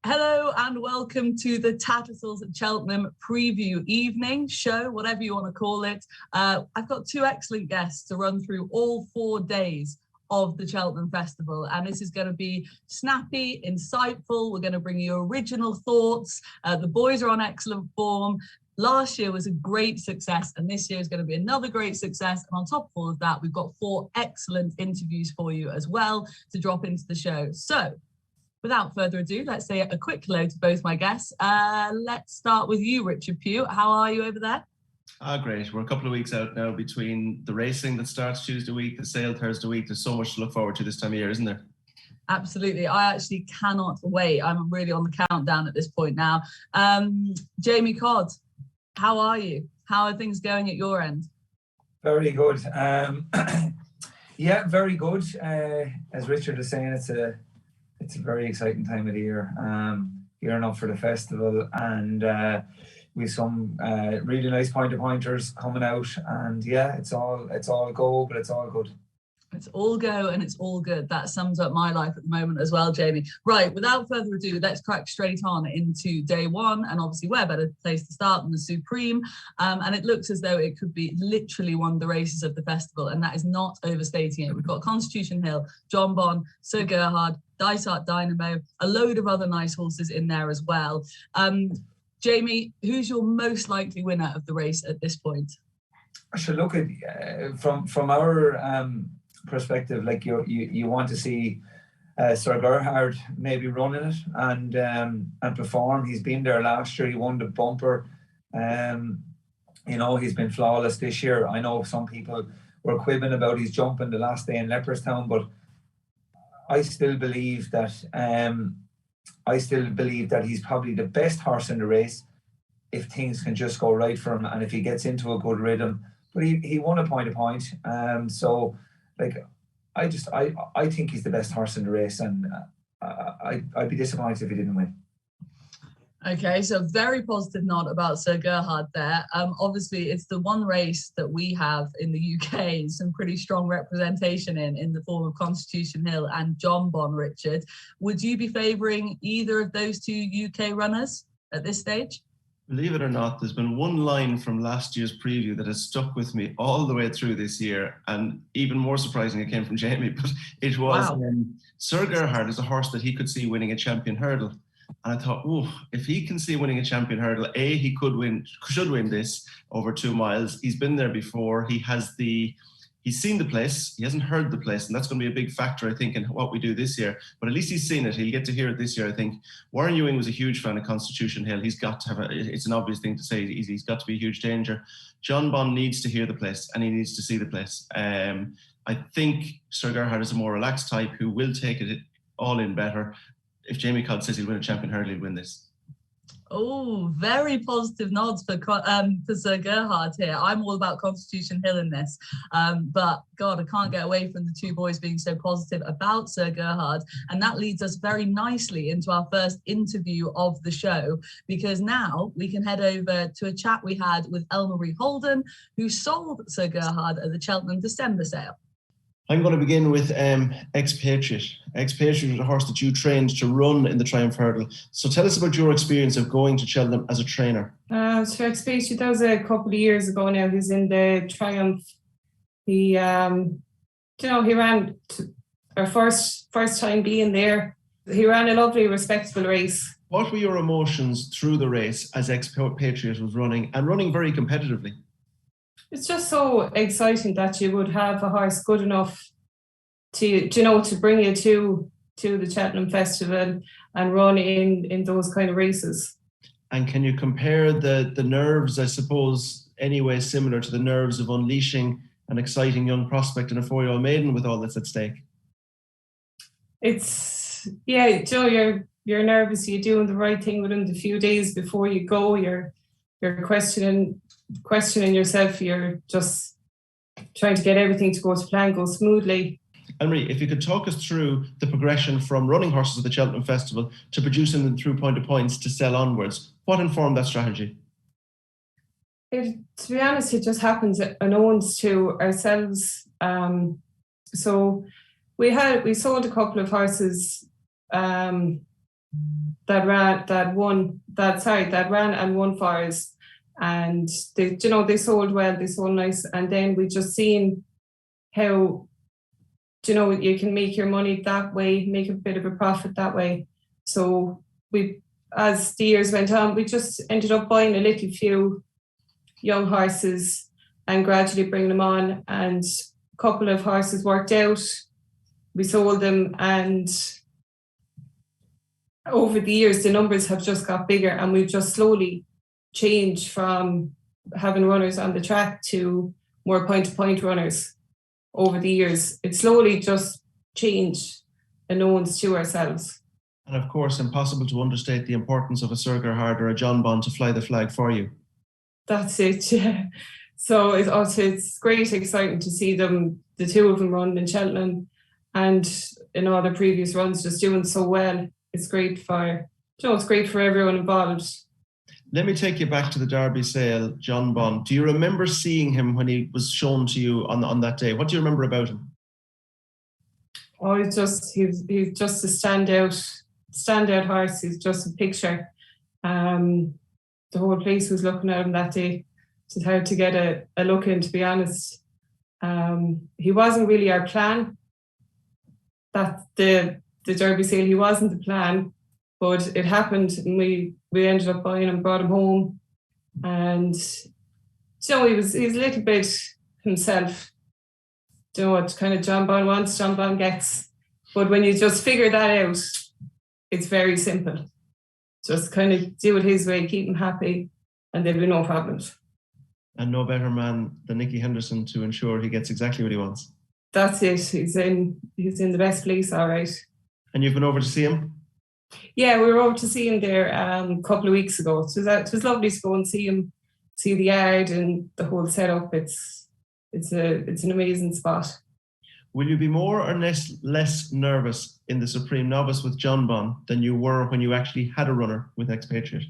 Hello and welcome to the Tattersalls at Cheltenham preview evening show, whatever you want to call it. I've got two excellent guests to run through all 4 days of the Cheltenham Festival, and this is going to be snappy, insightful. We're going to bring you original thoughts. The boys are on excellent form. Last year was a great success, and this year is going to be another great success. And on top of all of that, we've got 4 excellent interviews for you as well to drop into the show. So without further ado, let's say a quick hello to both my guests. Let's start with you, Richard Pugh. How are you over there? Great. We're a couple of weeks out now between the racing that starts Tuesday week, the sale Thursday week. There's so much to look forward to this time of year, isn't there? Absolutely. I actually cannot wait. I'm really on the countdown at this point now. Jamie Codd, how are you? How are things going at your end? Very good. Yeah, very good. As Richard was saying, it's a very exciting time of the year. Gearing up for the festival, and we've some really nice pointers coming out, and yeah, it's all go, but it's all good. It's all go and it's all good. That sums up my life at the moment as well, Jamie. Right, without further ado, let's crack straight on into day one. And obviously, where better place to start than the Supreme? And it looks as though it could be literally one of the races of the festival, and that is not overstating it. We've got Constitution Hill, John Bon, Sir Gerhard, Dysart Dynamo, a load of other nice horses in there as well. Jamie, who's your most likely winner of the race at this point? I should look at from our perspective, like you want to see Sir Gerhard maybe running it and perform. He's been there last year. He won the bumper. He's been flawless this year. I know some people were quibbing about his jumping the last day in Leopardstown, but I still believe that he's probably the best horse in the race if things can just go right for him and if he gets into a good rhythm. But he won a point. So like I think he's the best horse in the race, and I'd be disappointed if he didn't win. Okay, so very positive nod about Sir Gerhard there. Obviously, it's the one race that we have in the UK, some pretty strong representation in the form of Constitution Hill and John Bon, Richard. Would you be favouring either of those two UK runners at this stage? Believe it or not, there's been one line from last year's preview that has stuck with me all the way through this year, and even more surprising, it came from Jamie, but it was Sir Gerhard is a horse that he could see winning a champion hurdle. And I thought, if he can see winning a champion hurdle, he should win this over 2 miles. He's been there before. He's seen the place. He hasn't heard the place, and that's going to be a big factor, I think, in what we do this year. But at least he's seen it. He'll get to hear it this year, I think. Warren Ewing was a huge fan of Constitution Hill. He's got to have it's an obvious thing to say. He's got to be a huge danger. John Bon needs to hear the place, and he needs to see the place. I think Sir Gerhard is a more relaxed type who will take it all in better. If Jamie Codd says he'll win a champion hurdle, he'll win this. Oh, very positive nods for Sir Gerhard here. I'm all about Constitution Hill in this. But God, I can't get away from the two boys being so positive about Sir Gerhard. And that leads us very nicely into our first interview of the show, because now we can head over to a chat we had with Ellmarie Holden, who sold Sir Gerhard at the Cheltenham December sale. I'm going to begin with Expatriate. Expatriate was a horse that you trained to run in the Triumph Hurdle. So tell us about your experience of going to Cheltenham as a trainer. So Expatriate, that was a couple of years ago now. He's in the Triumph. He, he ran our first time being there. He ran a lovely, respectable race. What were your emotions through the race as Expatriate was running very competitively? It's just so exciting that you would have a horse good enough to bring you to the Cheltenham Festival and run in those kind of races. And can you compare the nerves, I suppose, anyway, similar to the nerves of unleashing an exciting young prospect in a 4-year-old maiden with all that's at stake? It's, Joe, you're nervous. You're doing the right thing within the few days before you go. You're questioning yourself. You're just trying to get everything to go to plan, go smoothly. Ellmarie, if you could talk us through the progression from running horses at the Cheltenham Festival to producing them through point of points to sell onwards, what informed that strategy? To be honest, it just happens unknowns to ourselves. So we sold a couple of horses that ran and won for us. And they sold well, they sold nice. And then we just seen how, you can make your money that way, make a bit of a profit that way. So as the years went on, we just ended up buying a little few young horses and gradually bringing them on. And a couple of horses worked out. We sold them, and over the years, the numbers have just got bigger, and we've just slowly changed from having runners on the track to more point-to-point runners over the years. It slowly just changed and owns to ourselves. And of course, impossible to understate the importance of a Sir Gerhard or a John Bond to fly the flag for you. That's it, yeah. So it's great, exciting to see them, the two of them running in Cheltenham and in all the previous runs, just doing so well. It's great for, it's great for everyone involved. Let me take you back to the Derby sale, John Bond. Do you remember seeing him when he was shown to you on that day? What do you remember about him? Oh, he's just a standout horse. He's just a picture. The whole place was looking at him that day. It's hard to get a look in, to be honest. He wasn't really our plan. That the Derby sale, he wasn't the plan, but it happened, and we ended up buying him, brought him home, and he was a little bit himself. What kind of John Bond wants, John Bond gets. But when you just figure that out, it's very simple. Just kind of do it his way, keep him happy, and there'll be no problems. And no better man than Nicky Henderson to ensure he gets exactly what he wants. That's it. He's in the best place, all right. And you've been over to see him? Yeah, we were over to see him there a couple of weeks ago. It was lovely to go and see him, see the yard and the whole setup. It's an amazing spot. Will you be more or less nervous in the Supreme Novice with John Bond than you were when you actually had a runner with Expatriate?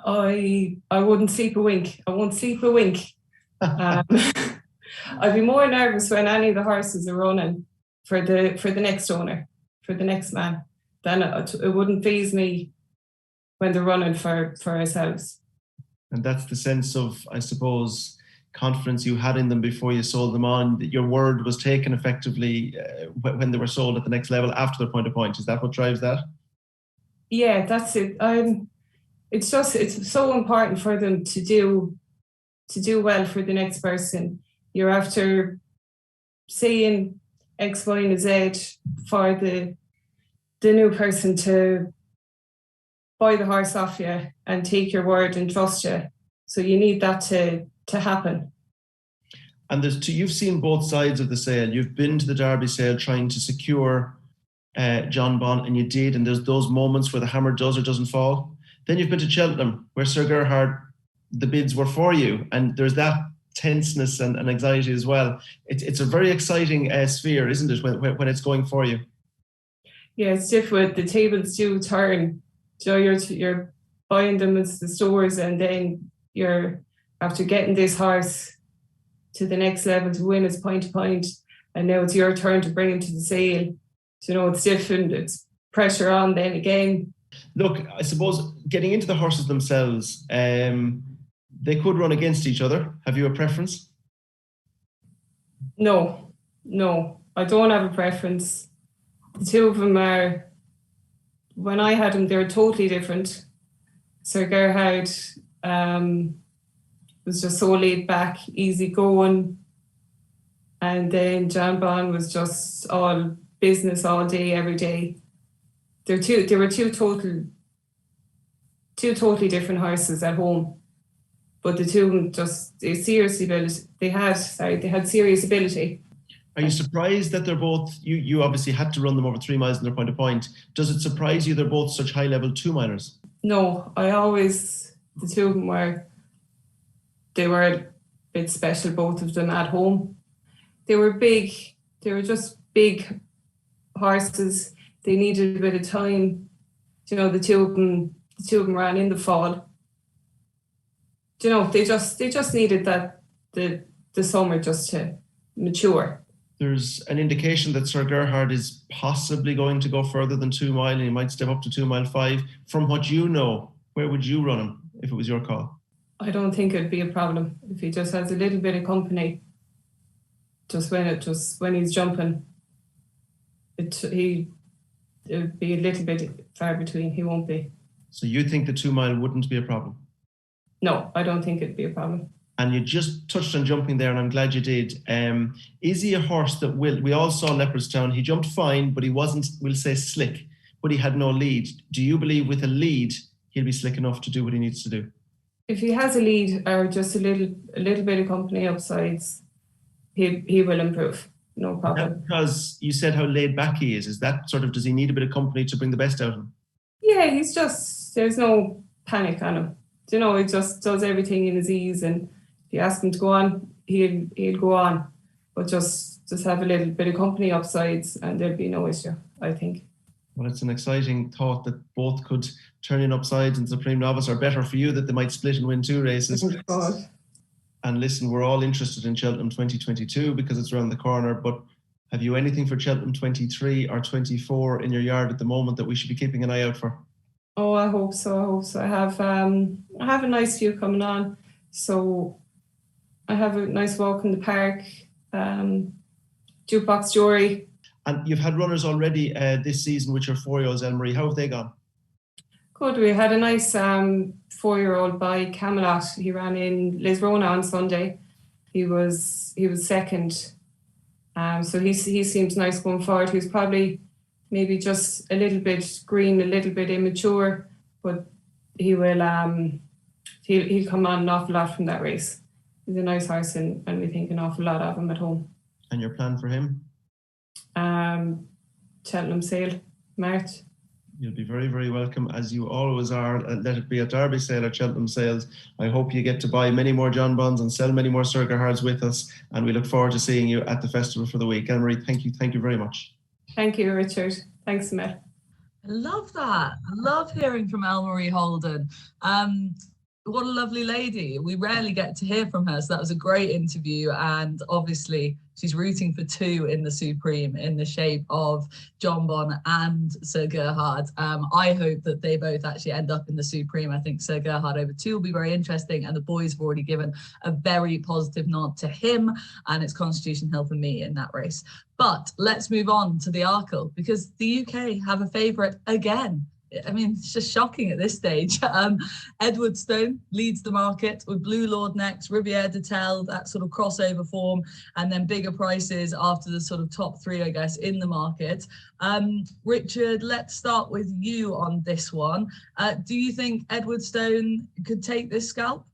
I wouldn't sleep a wink. I won't sleep a wink. I'd be more nervous when any of the horses are running for the next owner, for the next man. Then it wouldn't faze me when they're running for ourselves. And that's the sense of, I suppose, confidence you had in them before you sold them on. Your word was taken effectively when they were sold at the next level after their point-to-point. Is that what drives that? Yeah, that's it. It's so important for them to do well for the next person. You're after saying X, Y, and Z for the new person to buy the horse off you and take your word and trust you. So you need that to happen. And you've seen both sides of the sale. You've been to the Derby sale trying to secure John Bond, and you did. And there's those moments where the hammer does or doesn't fall. Then you've been to Cheltenham, where Sir Gerhard, the bids were for you, and there's that tenseness and anxiety as well. It's a very exciting sphere, isn't it, when it's going for you? Yeah, it's different. The tables do turn. You're buying them at the stores, and then you're after getting this horse to the next level to win his point-to-point, and now it's your turn to bring him to the sale. It's different. It's pressure on then again. Look, I suppose getting into the horses themselves, they could run against each other. Have you a preference? No, I don't have a preference. The two of them are, when I had them, they were totally different. Sir Gerhard was just so laid back, easy going. And then John Bond was just all business all day, every day. They were two totally different horses at home. But the two of them they had serious ability. Are you surprised that they're both, you obviously had to run them over 3 miles in their point-to-point. Does it surprise you they're both such high-level 2-milers? No, the two of them they were a bit special, both of them at home. They were big, they were just big horses. They needed a bit of time. The two of them ran in the fall. They just needed that the summer just to mature. There's an indication that Sir Gerhard is possibly going to go further than 2 mile, and he might step up to 2 mile 5. From what you know, where would you run him if it was your call? I don't think it'd be a problem if he just has a little bit of company. Just when he's jumping, it'd be a little bit far between. He won't be. So you think the 2 mile wouldn't be a problem? No, I don't think it'd be a problem. And you just touched on jumping there, and I'm glad you did. Is he a horse that we all saw Leopardstown, he jumped fine, but he wasn't, we'll say, slick, but he had no lead. Do you believe with a lead, he'll be slick enough to do what he needs to do? If he has a lead or just a little bit of company upsides, he will improve. No problem. Because you said how laid back he is. Is that sort of, does he need a bit of company to bring the best out of him? Yeah, there's no panic on him. You know, he just does everything in his ease, and if you ask him to go on, he'll go on. But just have a little bit of company upsides and there'll be no issue, I think. Well, it's an exciting thought that both could turn in upsides and Supreme Novice, or better for you that they might split and win 2 races. Oh, God. And listen, we're all interested in Cheltenham 2022 because it's around the corner, but have you anything for Cheltenham 23 or 24 in your yard at the moment that we should be keeping an eye out for? Oh, I hope so. I have a nice few coming on. So I have a nice walk in the park, Jukebox Jory. And you've had runners already this season with your 4-year-olds, Ellmarie. How have they gone? Good. We had a nice 4-year-old by Camelot. He ran in Lisrona on Sunday. He was second. So he seems nice going forward. He was probably maybe just a little bit green, a little bit immature, but he will he'll come on an awful lot from that race. He's a nice horse, and we think an awful lot of him at home. And your plan for him? Cheltenham Sale, March. You'll be very, very welcome, as you always are. Let it be at Derby Sale or Cheltenham Sales. I hope you get to buy many more John Bonds and sell many more Sir Gerhards with us. And we look forward to seeing you at the festival for the week. Ellmarie, thank you very much. Thank you, Richard. Thanks, Mel. I love that. I love hearing from Ellmarie Holden. What a lovely lady. We rarely get to hear from her, so that was a great interview. And obviously, she's rooting for 2 in the Supreme in the shape of John Bon and Sir Gerhard. I hope that they both actually end up in the Supreme. I think Sir Gerhard over 2 will be very interesting, and the boys have already given a very positive nod to him, and it's Constitution helping me in that race. But let's move on to the Arkle, because the UK have a favourite again. I mean, it's just shocking at this stage. Edwardstone leads the market with Blue Lord next, Riviere de Tel, that sort of crossover form, and then bigger prices after the sort of top 3, I guess, in the market. Richard, let's start with you on this one. Do you think Edwardstone could take this scalp?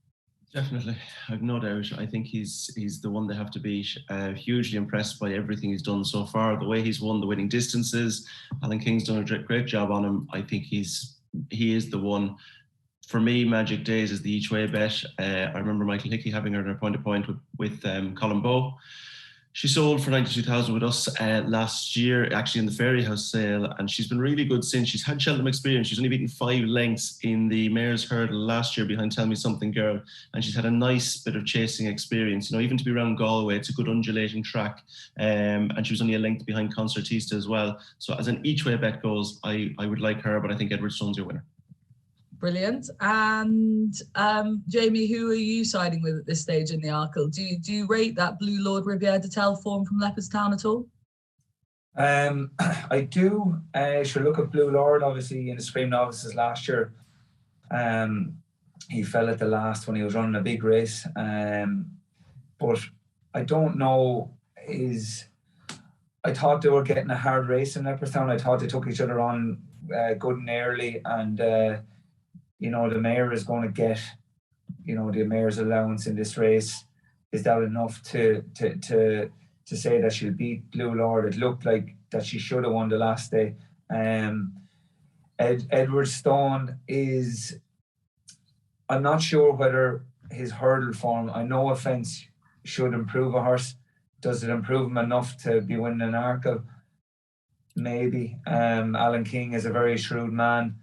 Definitely, I've no doubt. I think he's the one they have to beat. Hugely impressed by everything he's done so far. The way he's won the winning distances, Alan King's done a great job on him. I think he is the one. For me, Magic Days is the each way bet. I remember Michael Hickey having her in a point-to-point with Colin Bowe. She sold for 92,000 with us last year, actually in the Fairy House sale, and she's been really good since. She's had Cheltenham experience. She's only beaten 5 lengths in the Mayor's Hurdle last year behind Tell Me Something Girl, and she's had a nice bit of chasing experience. You know, even to be around Galway, it's a good undulating track, and she was only a length behind Concertista as well. So as an each way bet goes, I would like her, but I think Edwardstone's your winner. Brilliant. And Jamie, who are you siding with at this stage in the Arkle? Do you rate that Blue Lord Riviere de Tel form from Leopardstown at all? I do. Should look at Blue Lord, obviously in the Supreme Novices last year. He fell at the last when he was running a big race. But I don't know, I thought they were getting a hard race in Leopardstown. I thought they took each other on good and early, and you know, the Mayor is going to get, you know, the Mayor's allowance in this race. Is that enough to say that she'll beat Blue Lord? It looked like that she should have won the last day. Edwardstone is, I'm not sure whether his hurdle form, I know offence, should improve a horse. Does it improve him enough to be winning an Arkle? Maybe. Alan King is a very shrewd man.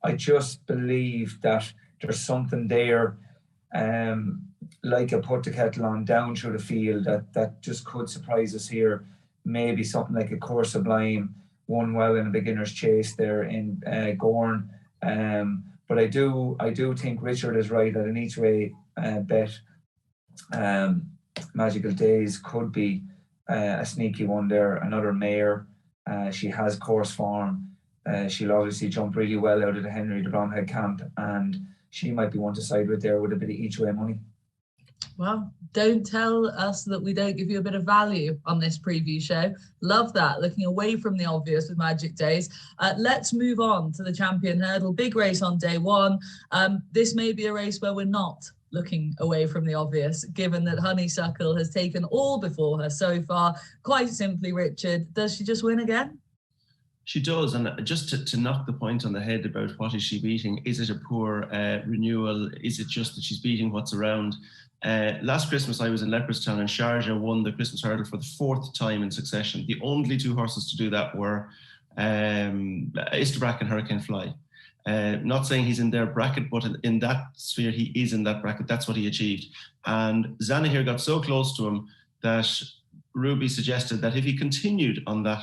I just believe that there's something there like a put the kettle on down through the field that just could surprise us here. Maybe something like a Course Sublime, won well in a beginner's chase there in Gorn. But I do think Richard is right at an each way bet. Magical Days could be a sneaky one there. Another mare. She has course form. She'll obviously jump really well out of the Henry de Bromhead camp, and she might be one to side with there with a bit of each way money. Well, don't tell us that we don't give you a bit of value on this preview show. Love that, looking away from the obvious with Magic Days. Let's move on to the Champion Hurdle. Big race on day one. This may be a race where we're not looking away from the obvious, given that Honeysuckle has taken all before her so far. Quite simply, Richard, does she just win again? She does, and just to knock the point on the head about what is she beating, is it a poor renewal? Is it just that she's beating what's around? Last Christmas I was in Leopardstown and Sharjah won the Christmas Hurdle for the 4th time in succession. The only 2 horses to do that were Istabrack and Hurricane Fly. Not saying he's in their bracket, but in that sphere he is in that bracket. That's what he achieved. And Zana here got so close to him that Ruby suggested that if he continued on that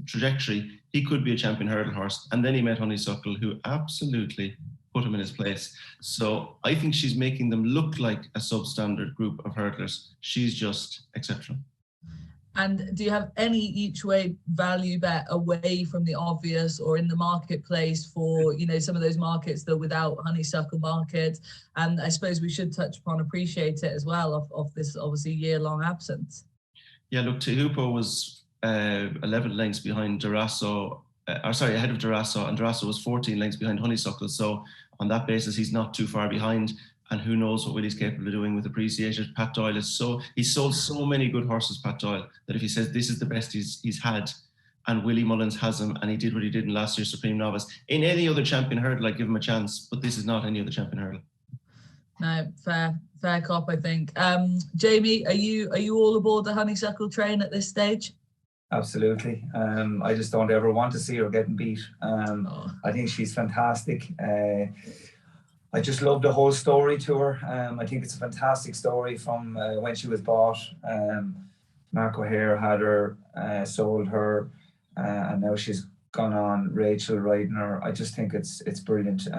trajectory, he could be a Champion Hurdle horse. And then he met Honeysuckle, who absolutely put him in his place. So I think she's making them look like a substandard group of hurdlers. She's just exceptional. And do you have any each way value bet away from the obvious or in the marketplace for, you know, some of those markets that without Honeysuckle market? And I suppose we should touch upon Appreciate It as well of this obviously year-long absence. Yeah, look, Tehupo was 11 lengths behind Durasso, ahead of Durasso, and Durasso was 14 lengths behind Honeysuckle. So on that basis, he's not too far behind. And who knows what Willie's capable of doing with Appreciate It. Pat Doyle he's sold so many good horses, Pat Doyle, that if he says this is the best he's had, and Willie Mullins has him, and he did what he did in last year's Supreme Novice, in any other Champion Hurdle, I'd give him a chance, but this is not any other Champion Hurdle. No, fair cop, I think. Jamie, are you all aboard the Honeysuckle train at this stage? Absolutely. I just don't ever want to see her getting beat. I think she's fantastic. I just love the whole story to her. I think it's a fantastic story from when she was bought. Mark O'Hare had her, sold her, and now she's gone on. Rachel riding her. I just think it's brilliant.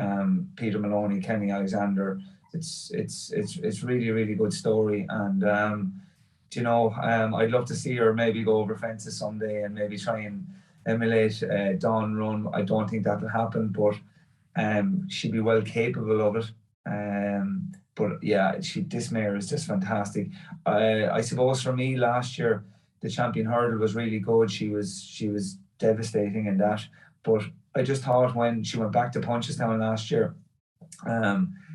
Peter Maloney, Kenny Alexander. It's really, really good story. And I'd love to see her maybe go over fences someday and maybe try and emulate Dawn Run. I don't think that will happen, but she'd be well capable of it. But yeah, this mare is just fantastic. I suppose for me last year, the Champion Hurdle was really good. She was devastating in that. But I just thought when she went back to Punchestown last year,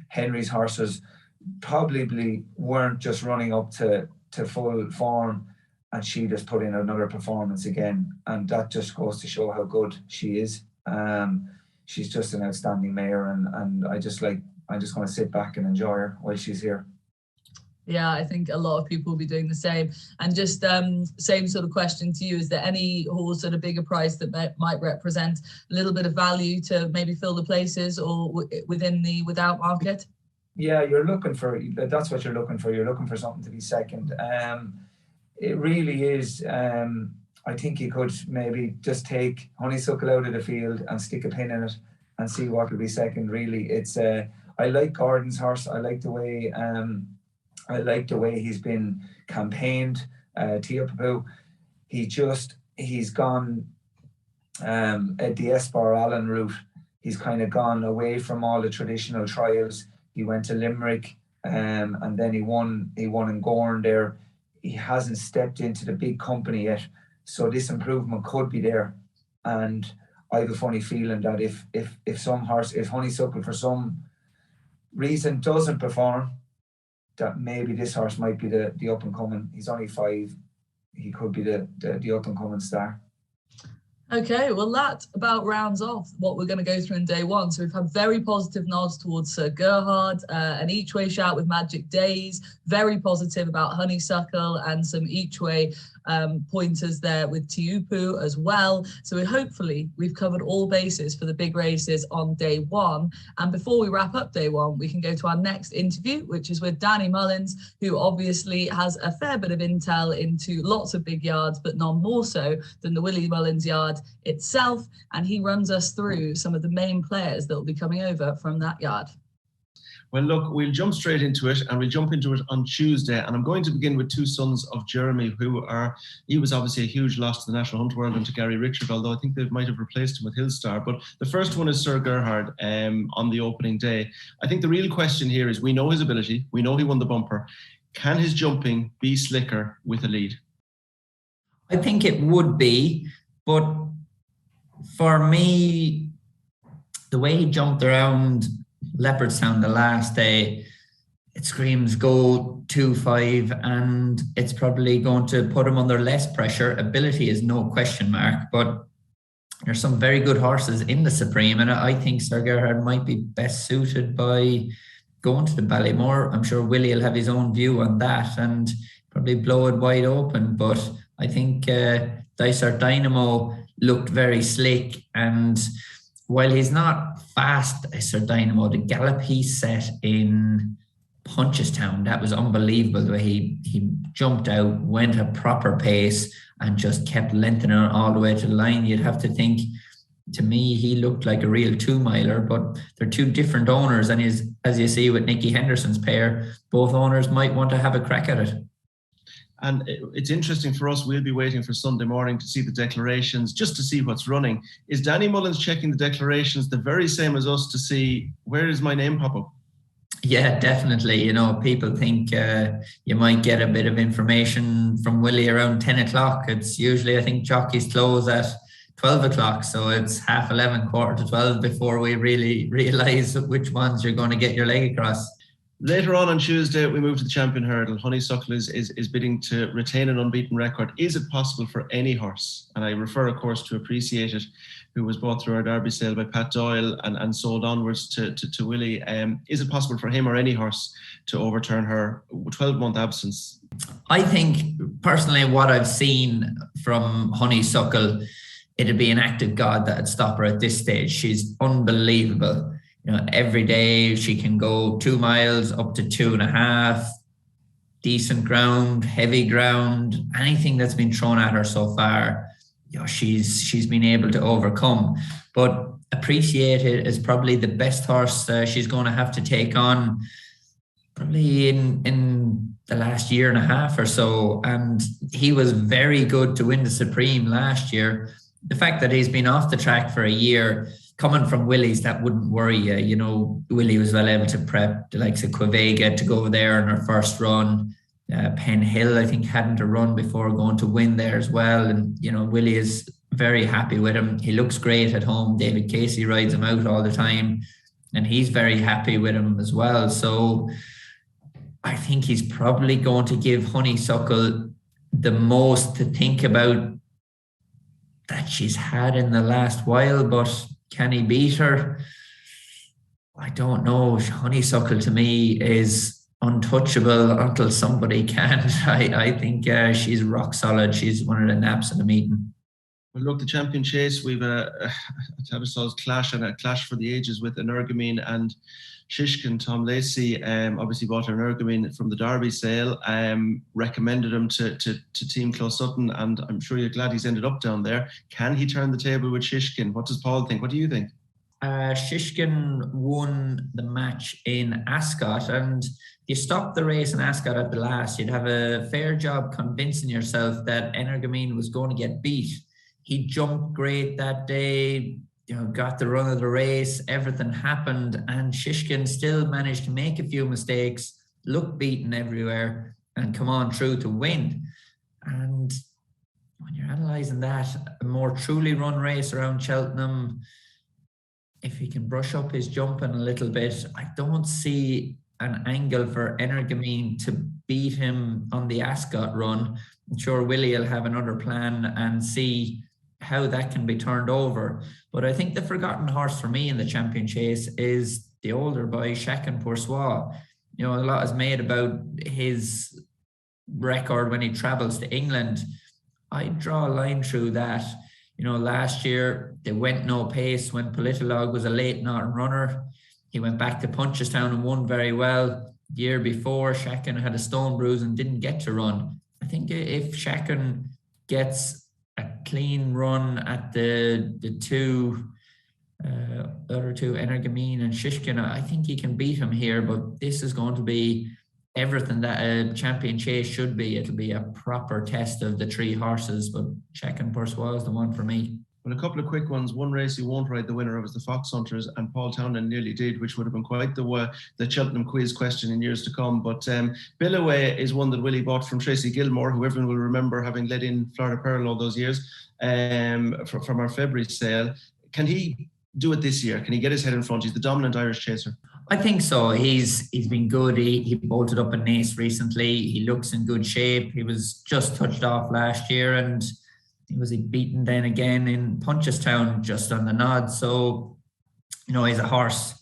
Henry's horses probably weren't just running up to full form, and she just put in another performance again. And that just goes to show how good she is. She's just an outstanding mare, and I just want to sit back and enjoy her while she's here. Yeah, I think a lot of people will be doing the same. And just same sort of question to you, is there any horse at a bigger price that might represent a little bit of value to maybe fill the places or within the without market? Yeah, that's what you're looking for. You're looking for something to be second. It really is. I think you could maybe just take Honeysuckle out of the field and stick a pin in it and see what will be second. Really, it's. I like Gordon's horse. I like the way he's been campaigned. Pugh. He's gone at the Esbar Allen route. He's kind of gone away from all the traditional trials. He went to Limerick, and then he won in Gorn there. He hasn't stepped into the big company yet. So this improvement could be there, and I have a funny feeling that if Honeysuckle for some reason doesn't perform, that maybe this horse might be the up and coming. He's only 5. He could be the up and coming star. Okay, well, that about rounds off what we're going to go through in day one. So we've had very positive nods towards Sir Gerhard, an each way shout with Magic Days, very positive about Honeysuckle, and some each way pointers there with Tiupu as well. So hopefully we've covered all bases for the big races on day one. And before we wrap up day one, we can go to our next interview, which is with Danny Mullins, who obviously has a fair bit of intel into lots of big yards, but none more so than the Willie Mullins yard itself. And he runs us through some of the main players that will be coming over from that yard. Well, look, we'll jump straight into it, and we'll jump into it on Tuesday. And I'm going to begin with two sons of Jeremy, he was obviously a huge loss to the National Hunt World and to Gary Richard, although I think they might have replaced him with Hillstar. But the first one is Sir Gerhard on the opening day. I think the real question here is, we know his ability, we know he won the bumper. Can his jumping be slicker with a lead? I think it would be, but for me, the way he jumped around Leopardstown the last day, it screams go 2-5, and it's probably going to put him under less pressure. Ability is no question mark, but there's some very good horses in the Supreme, and I think Sir Gerhard might be best suited by going to the Ballymore. I'm sure Willie will have his own view on that and probably blow it wide open, but I think Dysart Dynamo looked very slick, and while he's not fast as Sir Dynamo, the gallop he set in Punchestown, that was unbelievable. The way he jumped out, went a proper pace, and just kept lengthening all the way to the line. You'd have to think, to me, he looked like a real 2-miler, but they're two different owners. And as you see with Nicky Henderson's pair, both owners might want to have a crack at it. And it's interesting for us, we'll be waiting for Sunday morning to see the declarations, just to see what's running. Is Danny Mullins checking the declarations the very same as us to see where does my name pop up? Yeah, definitely. You know, people think you might get a bit of information from Willie around 10 o'clock. It's usually, I think, jockeys close at 12 o'clock. So it's 11:30, 11:45 before we really realise which ones you're going to get your leg across. Later on Tuesday, we move to the Champion Hurdle. Honeysuckle is bidding to retain an unbeaten record. Is it possible for any horse? And I refer, of course, to Appreciate It, who was bought through our Derby sale by Pat Doyle and sold onwards to Willie. Is it possible for him or any horse to overturn her 12-month absence? I think, personally, what I've seen from Honeysuckle, it'd be an act of God that'd stop her at this stage. She's unbelievable. You know, every day she can go 2 miles up to 2.5, decent ground, heavy ground, anything that's been thrown at her so far, you know, she's been able to overcome. But Appreciate It is probably the best horse she's going to have to take on probably in the last year and a half or so. And he was very good to win the Supreme last year. The fact that he's been off the track for a year, coming from Willie's, that wouldn't worry you. You know, Willie was well able to prep the likes of Quevega to go there in her first run. Penn Hill, I think, hadn't a run before going to win there as well. And, you know, Willie is very happy with him. He looks great at home. David Casey rides him out all the time, and he's very happy with him as well. So I think he's probably going to give Honeysuckle the most to think about that she's had in the last while, but can he beat her? I don't know. Honeysuckle to me is untouchable until somebody can. I think she's rock solid. She's one of the naps of the meeting. Well, look, the Champion Chase, we've a Tattersalls clash and a clash for the ages with Energumene and Shishkin. Tom Lacey obviously bought Energumene from the Derby sale, recommended him to Team Close Sutton, and I'm sure you're glad he's ended up down there. Can he turn the table with Shishkin? What does Paul think? What do you think? Shishkin won the match in Ascot, and you stopped the race in Ascot at the last, you'd have a fair job convincing yourself that Energumene was going to get beat. He jumped great that day, you know, got the run of the race, everything happened, and Shishkin still managed to make a few mistakes, look beaten everywhere, and come on through to win. And when you're analysing that, a more truly run race around Cheltenham, if he can brush up his jumping a little bit, I don't see an angle for Energumene to beat him on the Ascot run. I'm sure Willie will have another plan and see how that can be turned over. But I think the forgotten horse for me in the Champion Chase is the older boy, Chacun Pour Soi. You know, a lot is made about his record when he travels to England. I draw a line through that. You know, last year they went no pace when Politolog was a late Norton runner. He went back to Punchestown and won very well. The year before, Chacun had a stone bruise and didn't get to run. I think if Chacun gets a clean run at the other two, Energamine and Shishkin, I think he can beat him here, but this is going to be everything that a Champion Chase should be. It'll be a proper test of the three horses, but Chacun Pour Soi is the one for me. Well, a couple of quick ones. One race he won't ride the winner of is the Fox Hunters, and Paul Townend nearly did, which would have been quite the Cheltenham quiz question in years to come. But Billaway is one that Willie bought from Tracy Gilmore, who everyone will remember having led in Florida Pearl all those years from our February sale. Can he do it this year? Can he get his head in front? He's the dominant Irish chaser. I think so. He's been good. He bolted up a Nace recently. He looks in good shape. He was just touched off last year, and was he beaten then again in Punchestown just on the nod. So, you know, he's a horse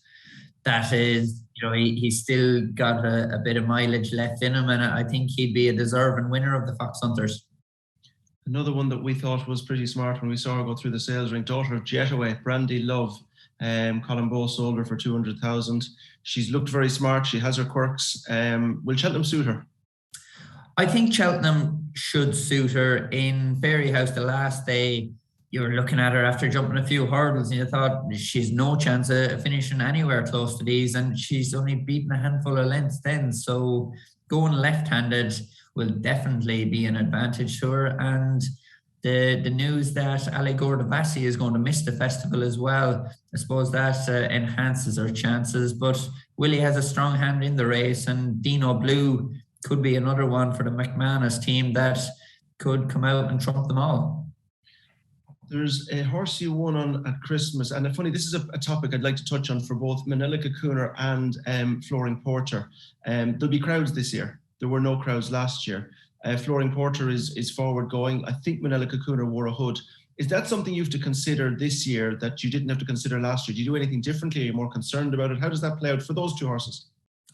that is, you know, he's still got a bit of mileage left in him, and I think he'd be a deserving winner of the Fox Hunters. Another one that we thought was pretty smart when we saw her go through the sales ring, daughter of Jetaway, Brandy Love. Colin Bowe sold her for 200,000. She's looked very smart. She has her quirks. Will Cheltenham suit her? I think Cheltenham should suit her. In Fairyhouse the last day, you were looking at her after jumping a few hurdles and you thought she's no chance of finishing anywhere close to these, and she's only beaten a handful of lengths then. So going left-handed will definitely be an advantage to her. And the news that Ali Gordavasi is going to miss the festival as well, I suppose that enhances her chances. But Willie has a strong hand in the race, and Dino Blue could be another one for the McManus team that could come out and trump them all. There's a horse you won on at Christmas, and funny, this is a topic I'd like to touch on for both Manila Cocooner and Flooring Porter. There'll be crowds this year. There were no crowds last year. Flooring Porter is forward going. I think Manila Cocooner wore a hood. Is that something you have to consider this year that you didn't have to consider last year? Do you do anything differently? Are you more concerned about it? How does that play out for those two horses?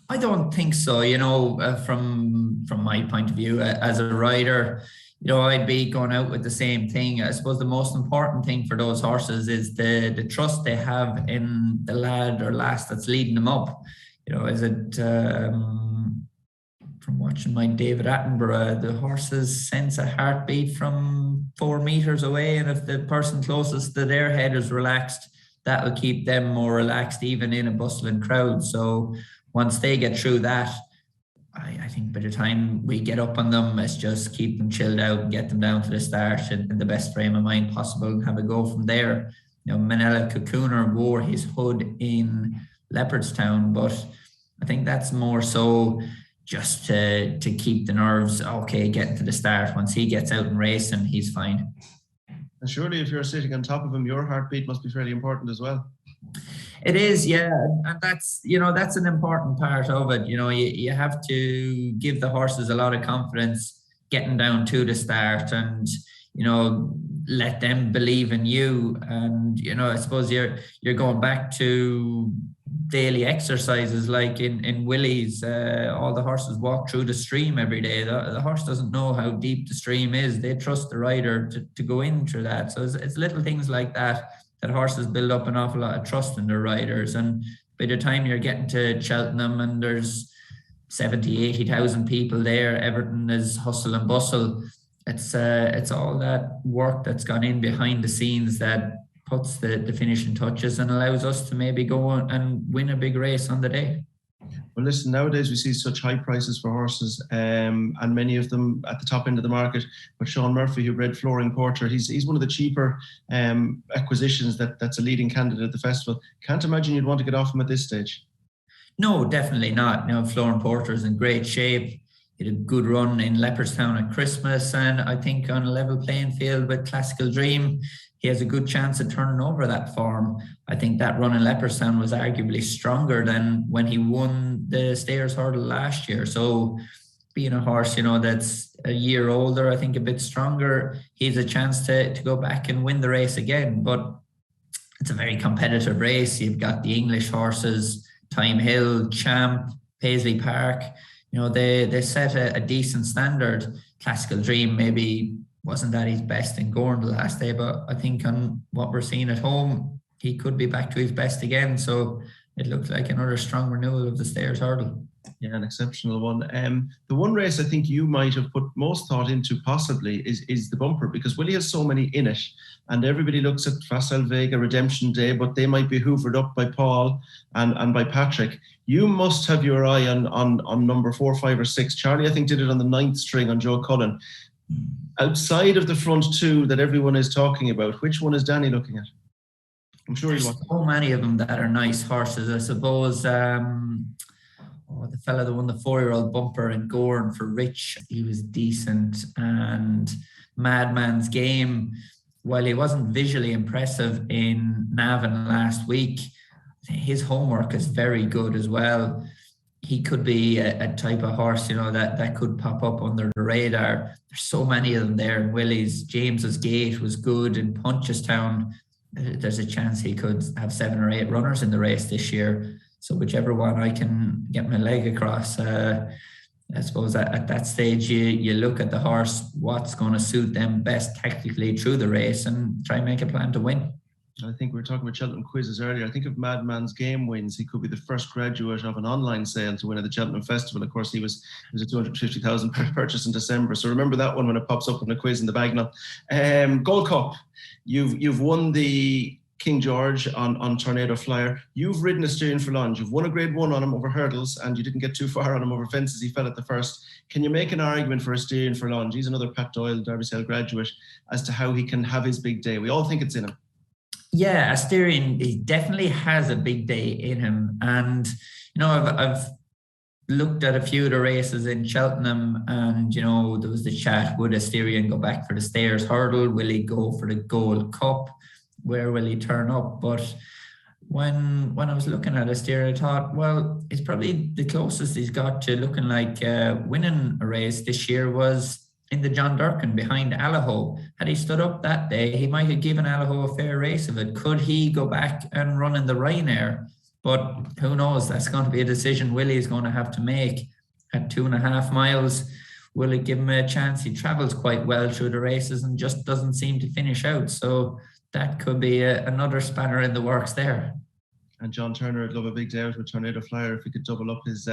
I don't think so. You know, from my point of view as a rider, you know, I'd be going out with the same thing. I suppose the most important thing for those horses is the trust they have in the lad or lass that's leading them up. You know, is it from watching my David Attenborough, the horses sense a heartbeat from 4 meters away, and if the person closest to their head is relaxed, that will keep them more relaxed even in a bustling crowd. So once they get through that, I think by the time we get up on them, let's just keep them chilled out and get them down to the start in the best frame of mind possible and have a go from there. You know, Manila Cocooner wore his hood in Leopardstown, but I think that's more so just to keep the nerves okay getting to the start. Once he gets out and racing, he's fine. And surely if you're sitting on top of him, your heartbeat must be fairly important as well. It is, yeah, and that's, you know, that's an important part of it. You know, you have to give the horses a lot of confidence getting down to the start, and, you know, let them believe in you. And, you know, I suppose you're going back to daily exercises like in Willie's. All the horses walk through the stream every day. The horse doesn't know how deep the stream is. They trust the rider to go in through that. So it's little things like that horses build up an awful lot of trust in their riders. And by the time you're getting to Cheltenham and there's 70, 80,000 people there, everything is hustle and bustle. It's all that work that's gone in behind the scenes that puts the finishing touches and allows us to maybe go and win a big race on the day. Well, listen, nowadays we see such high prices for horses, and many of them at the top end of the market. But Sean Murphy, who bred Flooring Porter, he's one of the cheaper acquisitions that's a leading candidate at the festival. Can't imagine you'd want to get off him at this stage. No, definitely not. You know, Flooring Porter is in great shape. He had a good run in Leopardstown at Christmas, and I think on a level playing field with Classical Dream, he has a good chance of turning over that form. I think that run in Leopardstown was arguably stronger than when he won the Stayers Hurdle last year. So being a horse, that's a year older, I think a bit stronger, he's a chance to go back and win the race again. But it's a very competitive race. You've got the English horses, Time Hill, Champ, Paisley Park. They set a decent standard. Classical Dream maybe wasn't at his best in Gorn the last day, but I think on what we're seeing at home, he could be back to his best again. So it looks like another strong renewal of the Stayers Hurdle. Yeah, an exceptional one. The one race I think you might have put most thought into possibly is the bumper, because Willie has so many in it, and everybody looks at Facile Vega, Redemption Day, but they might be hoovered up by Paul and by Patrick. You must have your eye on number 4, 5 or 6. Charlie, I think, did it on the 9th string on Joe Cullen. Outside of the front two that everyone is talking about, which one is Danny looking at? I'm sure there's so many of them that are nice horses. I suppose the fella that won the 4-year-old bumper in Gorn for Rich, he was decent. And Madman's Game, while he wasn't visually impressive in Navan last week, his homework is very good as well. He could be a type of horse, that could pop up under the radar. There's so many of them there in Willie's. James's Gate was good in Punchestown. There's a chance he could have 7 or 8 runners in the race this year. So whichever one I can get my leg across, I suppose at that stage you look at the horse, what's going to suit them best tactically through the race, and try and make a plan to win. I think we were talking about Cheltenham quizzes earlier. I think if Madman's Game wins, he could be the first graduate of an online sale to win at the Cheltenham Festival. Of course, he was a 250,000 purchase in December. So remember that one when it pops up in a quiz in the Bagnall. Gold Cup, you've won the King George on Tornado Flyer. You've ridden a Styrian for Lunge. You've won a grade 1 on him over hurdles, and you didn't get too far on him over fences. He fell at the first. Can you make an argument for a Styrian for Lunge? He's another Pat Doyle Derby Sale graduate, as to how he can have his big day. We all think it's in him. Yeah, Styrian, he definitely has a big day in him. And, I've looked at a few of the races in Cheltenham, and, there was the chat, would Styrian go back for the Stayers Hurdle? Will he go for the Gold Cup? Where will he turn up? But when I was looking at Styrian, I thought, well, it's probably the closest he's got to looking like winning a race this year was in the John Durkin behind Allaho. Had he stood up that day, he might have given Allaho a fair race of it. Could he go back and run in the Ryanair? But who knows? That's going to be a decision Willie's going to have to make at 2.5 miles. Will it give him a chance? He travels quite well through the races and just doesn't seem to finish out. So that could be another spanner in the works there. And John Turner would love a big day out with Tornado Flyer if we could double up his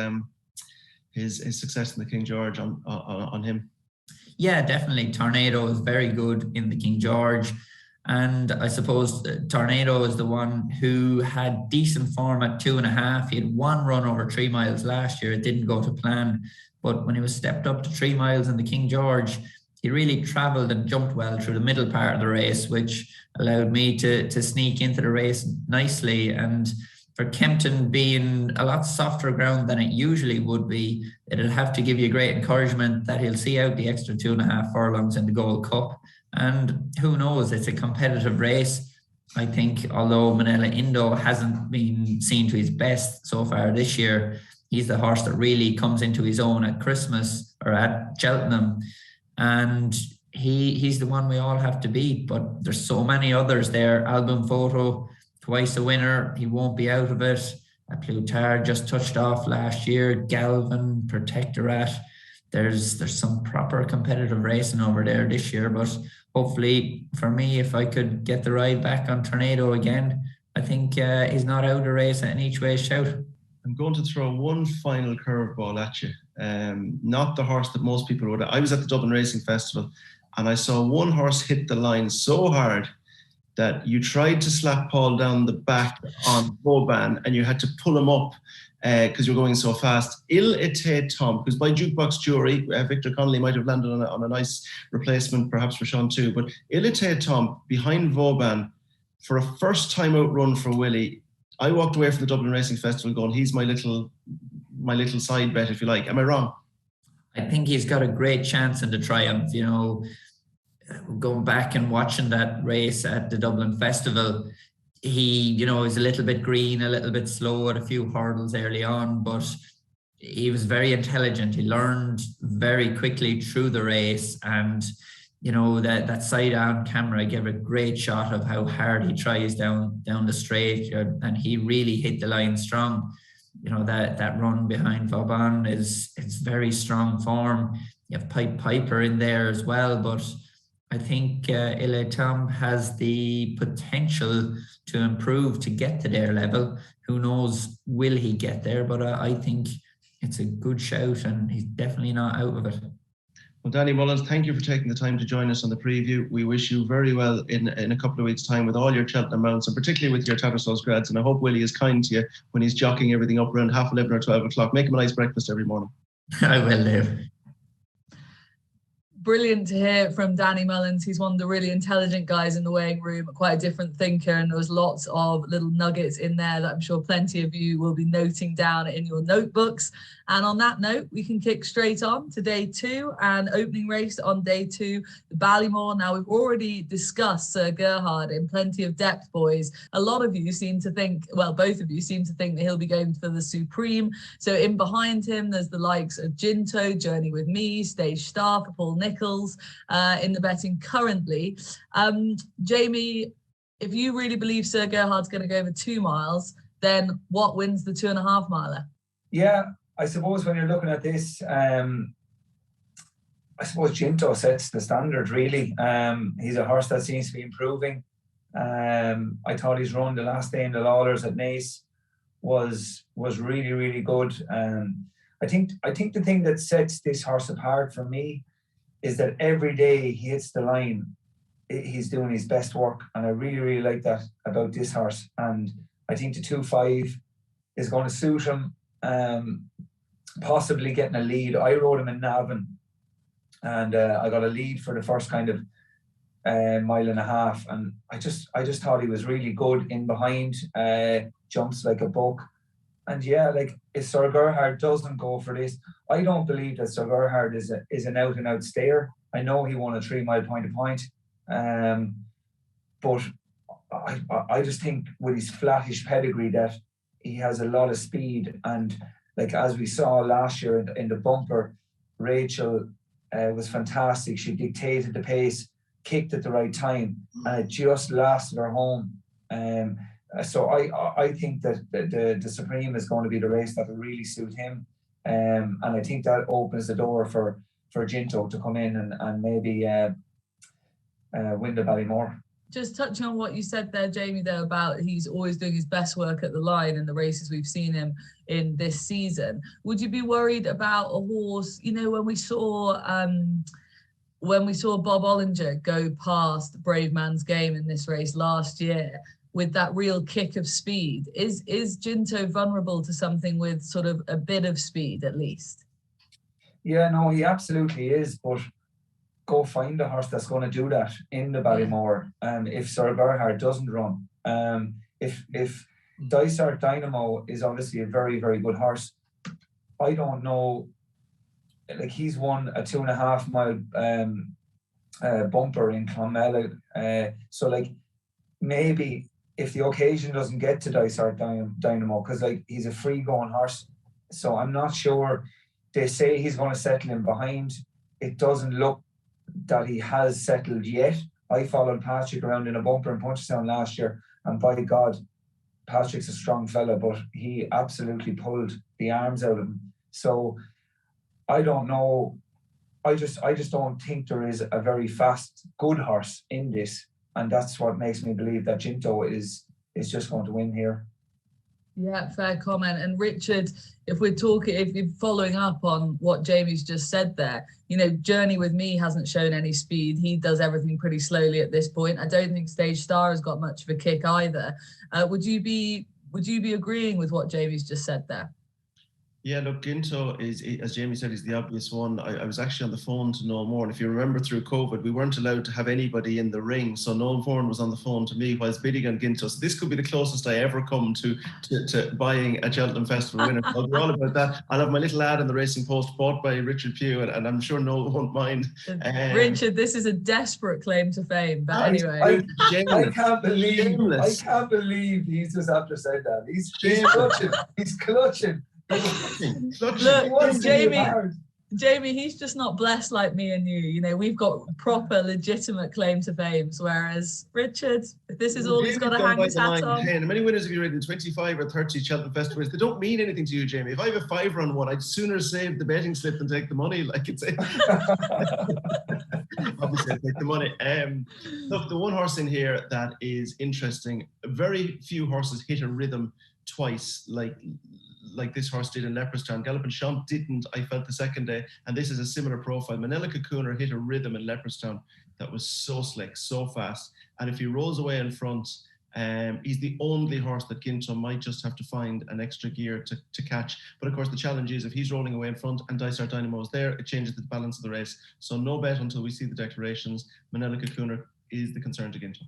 success in the King George on him. Yeah, definitely. Tornado is very good in the King George. And I suppose Tornado is the one who had decent form at 2.5. He had 1 run over 3 miles last year. It didn't go to plan. But when he was stepped up to 3 miles in the King George, he really travelled and jumped well through the middle part of the race, which allowed me to sneak into the race nicely. And for Kempton being a lot softer ground than it usually would be, it'll have to give you great encouragement that he'll see out the extra 2.5 furlongs in the Gold Cup. And who knows, it's a competitive race. I think although Manila Indo hasn't been seen to his best so far this year, he's the horse that really comes into his own at Christmas or at Cheltenham. And he's the one we all have to beat. But there's so many others there. Album Photo, twice a winner. He won't be out of it. Plutar just touched off last year. Galvin, Protectorate. There's some proper competitive racing over there this year. But hopefully for me, if I could get the ride back on Tornado again, I think he's not out of the race in each way shout. I'm going to throw one final curveball at you. Not the horse that most people would. I was at the Dublin Racing Festival and I saw one horse hit the line so hard that you tried to slap Paul down the back on Boban and you had to pull him up because you're going so fast. Il Ete Tom, because by jukebox jury, Victor Connolly might have landed on a nice replacement, perhaps for Sean too. But Il Ete Tom behind Vauban for a first time out run for Willie. I walked away from the Dublin Racing Festival going, he's my little side bet, if you like. Am I wrong? I think he's got a great chance in the Triumph. Going back and watching that race at the Dublin Festival, he, is a little bit green, a little bit slow at a few hurdles early on, but he was very intelligent. He learned very quickly through the race, and you know, that side on camera gave a great shot of how hard he tries down the straight, and he really hit the line strong. You know, that run behind Vauban it's very strong form. You have Piper in there as well, but I think Elliott has the potential to improve to get to their level. Who knows, will he get there? But I think it's a good shout, and he's definitely not out of it. Well, Danny Mullins, thank you for taking the time to join us on the preview. We wish you very well in a couple of weeks' time with all your Cheltenham mounts, and particularly with your Tattersalls grads. And I hope Willie is kind to you when he's jockeying everything up around 11:30 or 12 o'clock. Make him a nice breakfast every morning. I will do. Brilliant to hear from Danny Mullins. He's one of the really intelligent guys in the weighing room, quite a different thinker, and there was lots of little nuggets in there that I'm sure plenty of you will be noting down in your notebooks. And on that note, we can kick straight on to day 2 and opening race on day 2, the Ballymore. Now, we've already discussed Sir Gerhard in plenty of depth, boys. A lot of you seem to think, well, both of you seem to think that he'll be going for the Supreme. So in behind him, there's the likes of Ginto, Journey with Me, Stage Star for Paul Nichols in the betting currently. Jamie, if you really believe Sir Gerhard's going to go over 2 miles, then what wins the 2.5 miler? Yeah, I suppose when you're looking at this, I suppose Ginto sets the standard, really. He's a horse that seems to be improving. I thought his run the last day in the Lawlers at Naas was really, really good. I think the thing that sets this horse apart for me is that every day he hits the line, he's doing his best work, and I really, really like that about this horse. And I think the 2.5 is going to suit him. Possibly getting a lead. I rode him in Navan, and I got a lead for the first kind of mile and a half, and I just thought he was really good in behind. Jumps like a buck, and yeah, like if Sir Gerhard doesn't go for this, I don't believe that Sir Gerhard is an out and out stayer. I know he won a 3 mile point to point, but I just think with his flattish pedigree that he has a lot of speed. And like as we saw last year in the bumper, Rachel was fantastic. She dictated the pace, kicked at the right time, and it just lasted her home. So I think that the Supreme is going to be the race that will really suit him. And I think that opens the door for Ginto to come in and maybe win the Ballymore. Just touching on what you said there, Jamie, there about he's always doing his best work at the line in the races we've seen him in this season. Would you be worried about a horse, you know, when we saw Bob Ollinger go past Brave Man's Game in this race last year with that real kick of speed? Is Ginto vulnerable to something with sort of a bit of speed at least? Yeah, no, he absolutely is, but go find a horse that's going to do that in the Ballymore. If Sir Gerhard doesn't run, if Dysart Dynamo is obviously a very, very good horse, I don't know. Like he's won a 2.5 mile bumper in Clonmel, so like maybe if the occasion doesn't get to Dysart Dynamo, because like he's a free going horse, so I'm not sure. They say he's going to settle in behind. It doesn't look that he has settled yet. I followed Patrick around in a bumper in Punchestown last year, and by God, Patrick's a strong fella, but he absolutely pulled the arms out of him. So I don't know. I just don't think there is a very fast, good horse in this, and that's what makes me believe that Ginto is just going to win here. Yeah, fair comment. And Richard, if you're following up on what Jamie's just said there, you know, Journey with Me hasn't shown any speed. He does everything pretty slowly at this point. I don't think Stage Star has got much of a kick either. Would you be agreeing with what Jamie's just said there? Yeah, look, Ginto is, as Jamie said, is the obvious one. I was actually on the phone to Noel Moore, and if you remember through COVID, we weren't allowed to have anybody in the ring, so Noel Moore was on the phone to me whilst bidding on Ginto. So this could be the closest I ever come to buying a Cheltenham Festival winner. I'll be all about that. I'll have my little ad in the Racing Post bought by Richard Pugh, and I'm sure Noel won't mind. Richard, this is a desperate claim to fame, but anyway. I can't believe he's just after said that. He's clutching Look, Jamie, he's just not blessed like me and you. You know, we've got proper, legitimate claim to fame, whereas Richard, this is all he's got to hang his hat on. How many winners have you ridden? 25 or 30 Cheltenham Festivals. They don't mean anything to you, Jamie. If I have a 5-run one, I'd sooner save the betting slip than take the money. Like it's obviously I'd take the money. Look, the one horse in here that is interesting. Very few horses hit a rhythm twice, like this horse did in Leopardstown. Galloping Champ didn't, I felt, the second day, and this is a similar profile. Manila Cocooner hit a rhythm in Leopardstown that was so slick, so fast, and if he rolls away in front, he's the only horse that Ginto might just have to find an extra gear to catch. But of course the challenge is if he's rolling away in front and Dysart Dynamo is there, it changes the balance of the race. So no bet until we see the declarations. Manila Cocooner is the concern to Ginto.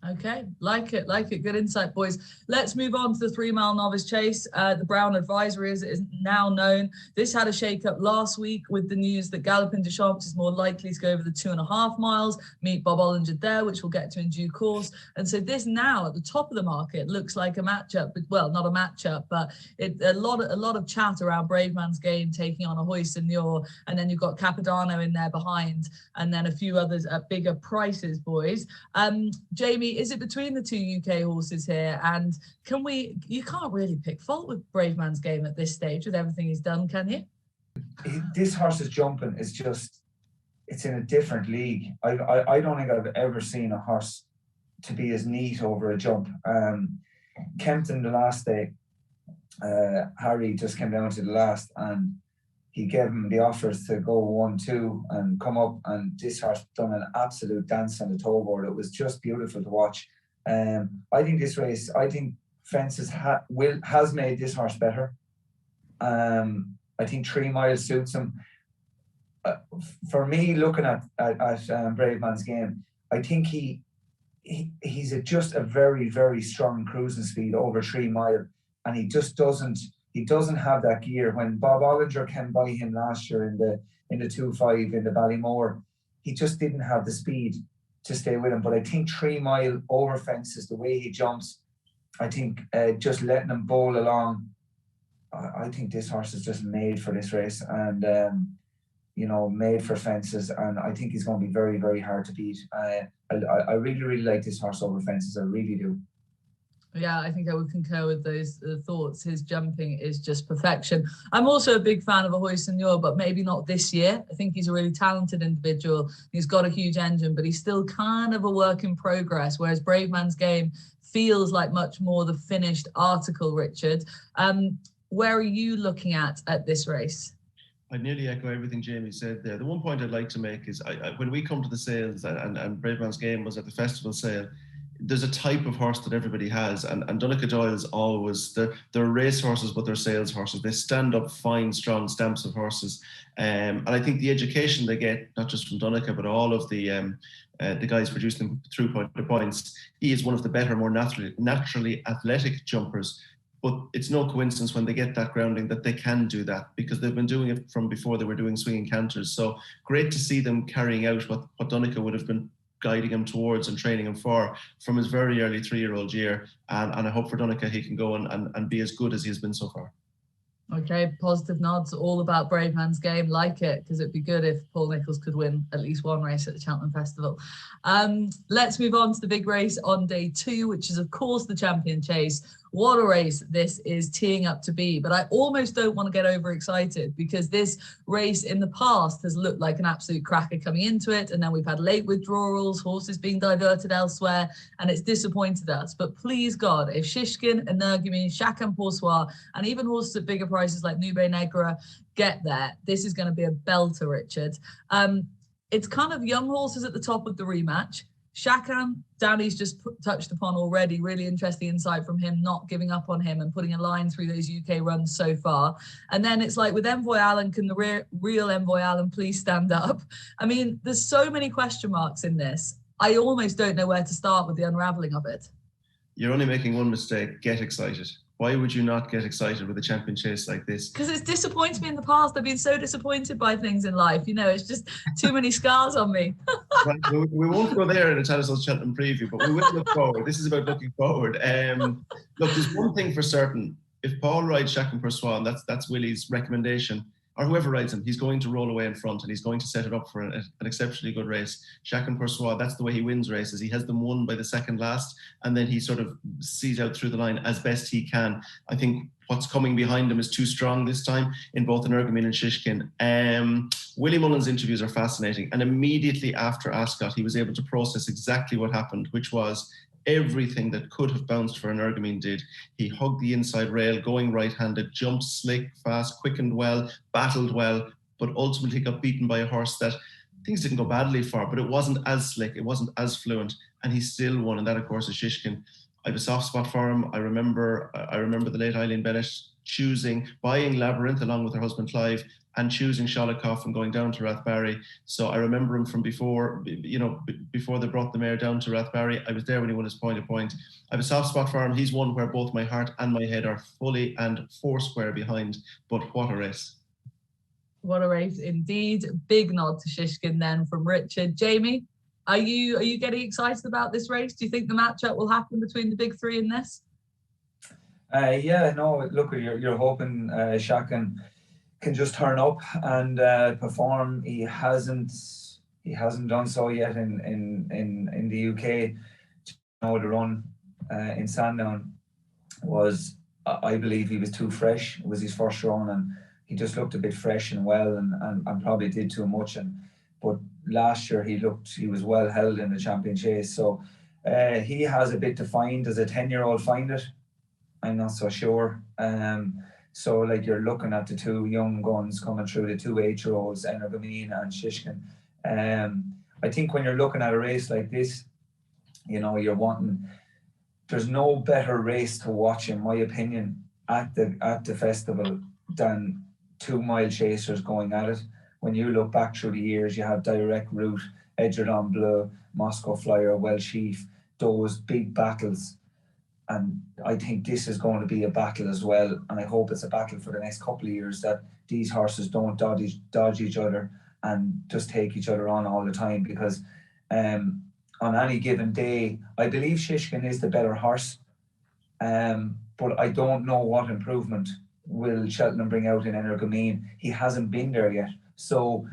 Okay, like it. Good insight, boys. Let's move on to the 3 Mile Novice Chase. The Brown Advisory, as it is now known. This had a shake-up last week with the news that Galopin Des Champs is more likely to go over the 2.5 miles, meet Bob Ollinger there, which we'll get to in due course. And so this now, at the top of the market, looks like a matchup. Well, not a matchup, but a lot of chat around Brave Man's Game taking on a Hoist and Muir, and then you've got Capodanno in there behind, and then a few others at bigger prices, boys. Jamie, is it between the two UK horses here? And you can't really pick fault with Brave Man's Game at this stage with everything he's done, can you? This horse's jumping is just, it's in a different league. I don't think I've ever seen a horse to be as neat over a jump. Kempton the last day, Harry just came down to the last and he gave him the offers to go 1-2 and come up, and this horse done an absolute dance on the toe board. It was just beautiful to watch. I think this race, Fences has made this horse better. I think 3 miles suits him. For me, looking at Brave Man's Game, I think he's just a very, very strong cruising speed over 3 mile, and he just doesn't have that gear. When Bob Ollinger came by him last year in the 2.5 in the Ballymore, he just didn't have the speed to stay with him. But I think 3 mile over fences, the way he jumps, I think just letting him bowl along, I think this horse is just made for this race, and made for fences, and I think he's going to be very, very hard to beat. I really, really like this horse over fences. I really do. Yeah, I think I would concur with those thoughts. His jumping is just perfection. I'm also a big fan of a Hoist and Muir, but maybe not this year. I think he's a really talented individual. He's got a huge engine, but he's still kind of a work in progress, whereas Brave Man's Game feels like much more the finished article, Richard. Where are you looking at this race? I nearly echo everything Jamie said there. The one point I'd like to make is when we come to the sales, and Brave Man's Game was at the festival sale, there's a type of horse that everybody has, and Donica Doyle's always, they're race horses, but they're sales horses. They stand up fine, strong stamps of horses. And I think the education they get, not just from Donica, but all of the guys producing them through point to points, he is one of the better, more naturally athletic jumpers. But it's no coincidence when they get that grounding that they can do that, because they've been doing it from before they were doing swinging canters. So great to see them carrying out what Donica would have been guiding him towards and training him for from his very early 3-year-old year. And I hope for Donica he can go and be as good as he has been so far. Okay, positive nods, all about Brave Man's Game, like it, because it'd be good if Paul Nicholls could win at least one race at the Cheltenham Festival. Let's move on to the big race on day 2, which is of course the Champion Chase. What a race this is teeing up to be, but I almost don't want to get overexcited, because this race in the past has looked like an absolute cracker coming into it, and then we've had late withdrawals, horses being diverted elsewhere, and it's disappointed us. But please God, if Shishkin, Energumi, Chacun Poursoir, and even horses at bigger prices like Nube Negra get there, this is going to be a belter, Richard. It's kind of young horses at the top of the rematch. Chacun, Danny's just touched upon already, really interesting insight from him, not giving up on him and putting a line through those UK runs so far. And then it's like with Envoy Allen, can the real Envoy Allen please stand up? I mean, there's so many question marks in this. I almost don't know where to start with the unraveling of it. You're only making one mistake. Get excited. Why would you not get excited with a Champion Chase like this? Because it's disappointed me in the past. I've been so disappointed by things in life. It's just too many scars on me. Right, we won't go there in a Tattersalls Cheltenham preview, but we will look forward. This is about looking forward. Look, there's one thing for certain. if Paul rides Chacun Pour Soi, and that's Willie's recommendation, or whoever rides him, he's going to roll away in front and he's going to set it up for an exceptionally good race. Chacun Pour Soi, that's the way he wins races. He has them won by the second last, and then he sort of sees out through the line as best he can. I think what's coming behind him is too strong this time in both Energumene and Shishkin. Willie Mullins' interviews are fascinating, and immediately after Ascot, he was able to process exactly what happened, which was everything that could have bounced for Energumene did. He hugged the inside rail, going right-handed, jumped slick, fast, quickened well, battled well, but ultimately got beaten by a horse that things didn't go badly for, but it wasn't as slick, it wasn't as fluent, and he still won, and that, of course, is Shishkin. I have a soft spot for him. I remember the late Eileen Bennett buying Labyrinth along with her husband Clive, and choosing Sholikoff and going down to Rathbarry. So I remember him from before, before they brought the mare down to Rathbarry. I was there when he won his point. I have a soft spot for him. He's one where both my heart and my head are fully and foursquare behind, but what a race. What a race indeed. Big nod to Shishkin then from Richard. Jamie, are you getting excited about this race? Do you think the matchup will happen between the big three in this? Yeah, no, look, you're hoping Chacun can just turn up and perform. He hasn't done so yet in the UK. The run in Sandown was, I believe, he was too fresh. It was his first run, and he just looked a bit fresh and well, and probably did too much. But last year he was well held in the Champion Chase. So he has a bit to find. Does a 10-year-old find it? I'm not so sure. So like you're looking at the two young guns coming through, the two 8-year-olds, Energumene and Shishkin. I think when you're looking at a race like this, you're wanting, there's no better race to watch, in my opinion, at the festival than 2 mile chasers going at it. When you look back through the years, you have Direct Route, Edgerton Bleu, Moscow Flyer, Welsh Sheaf, those big battles. And I think this is going to be a battle as well. And I hope it's a battle for the next couple of years, that these horses don't dodge each other and just take each other on all the time. Because on any given day, I believe Shishkin is the better horse. But I don't know what improvement will Cheltenham bring out in Energumene. He hasn't been there yet. So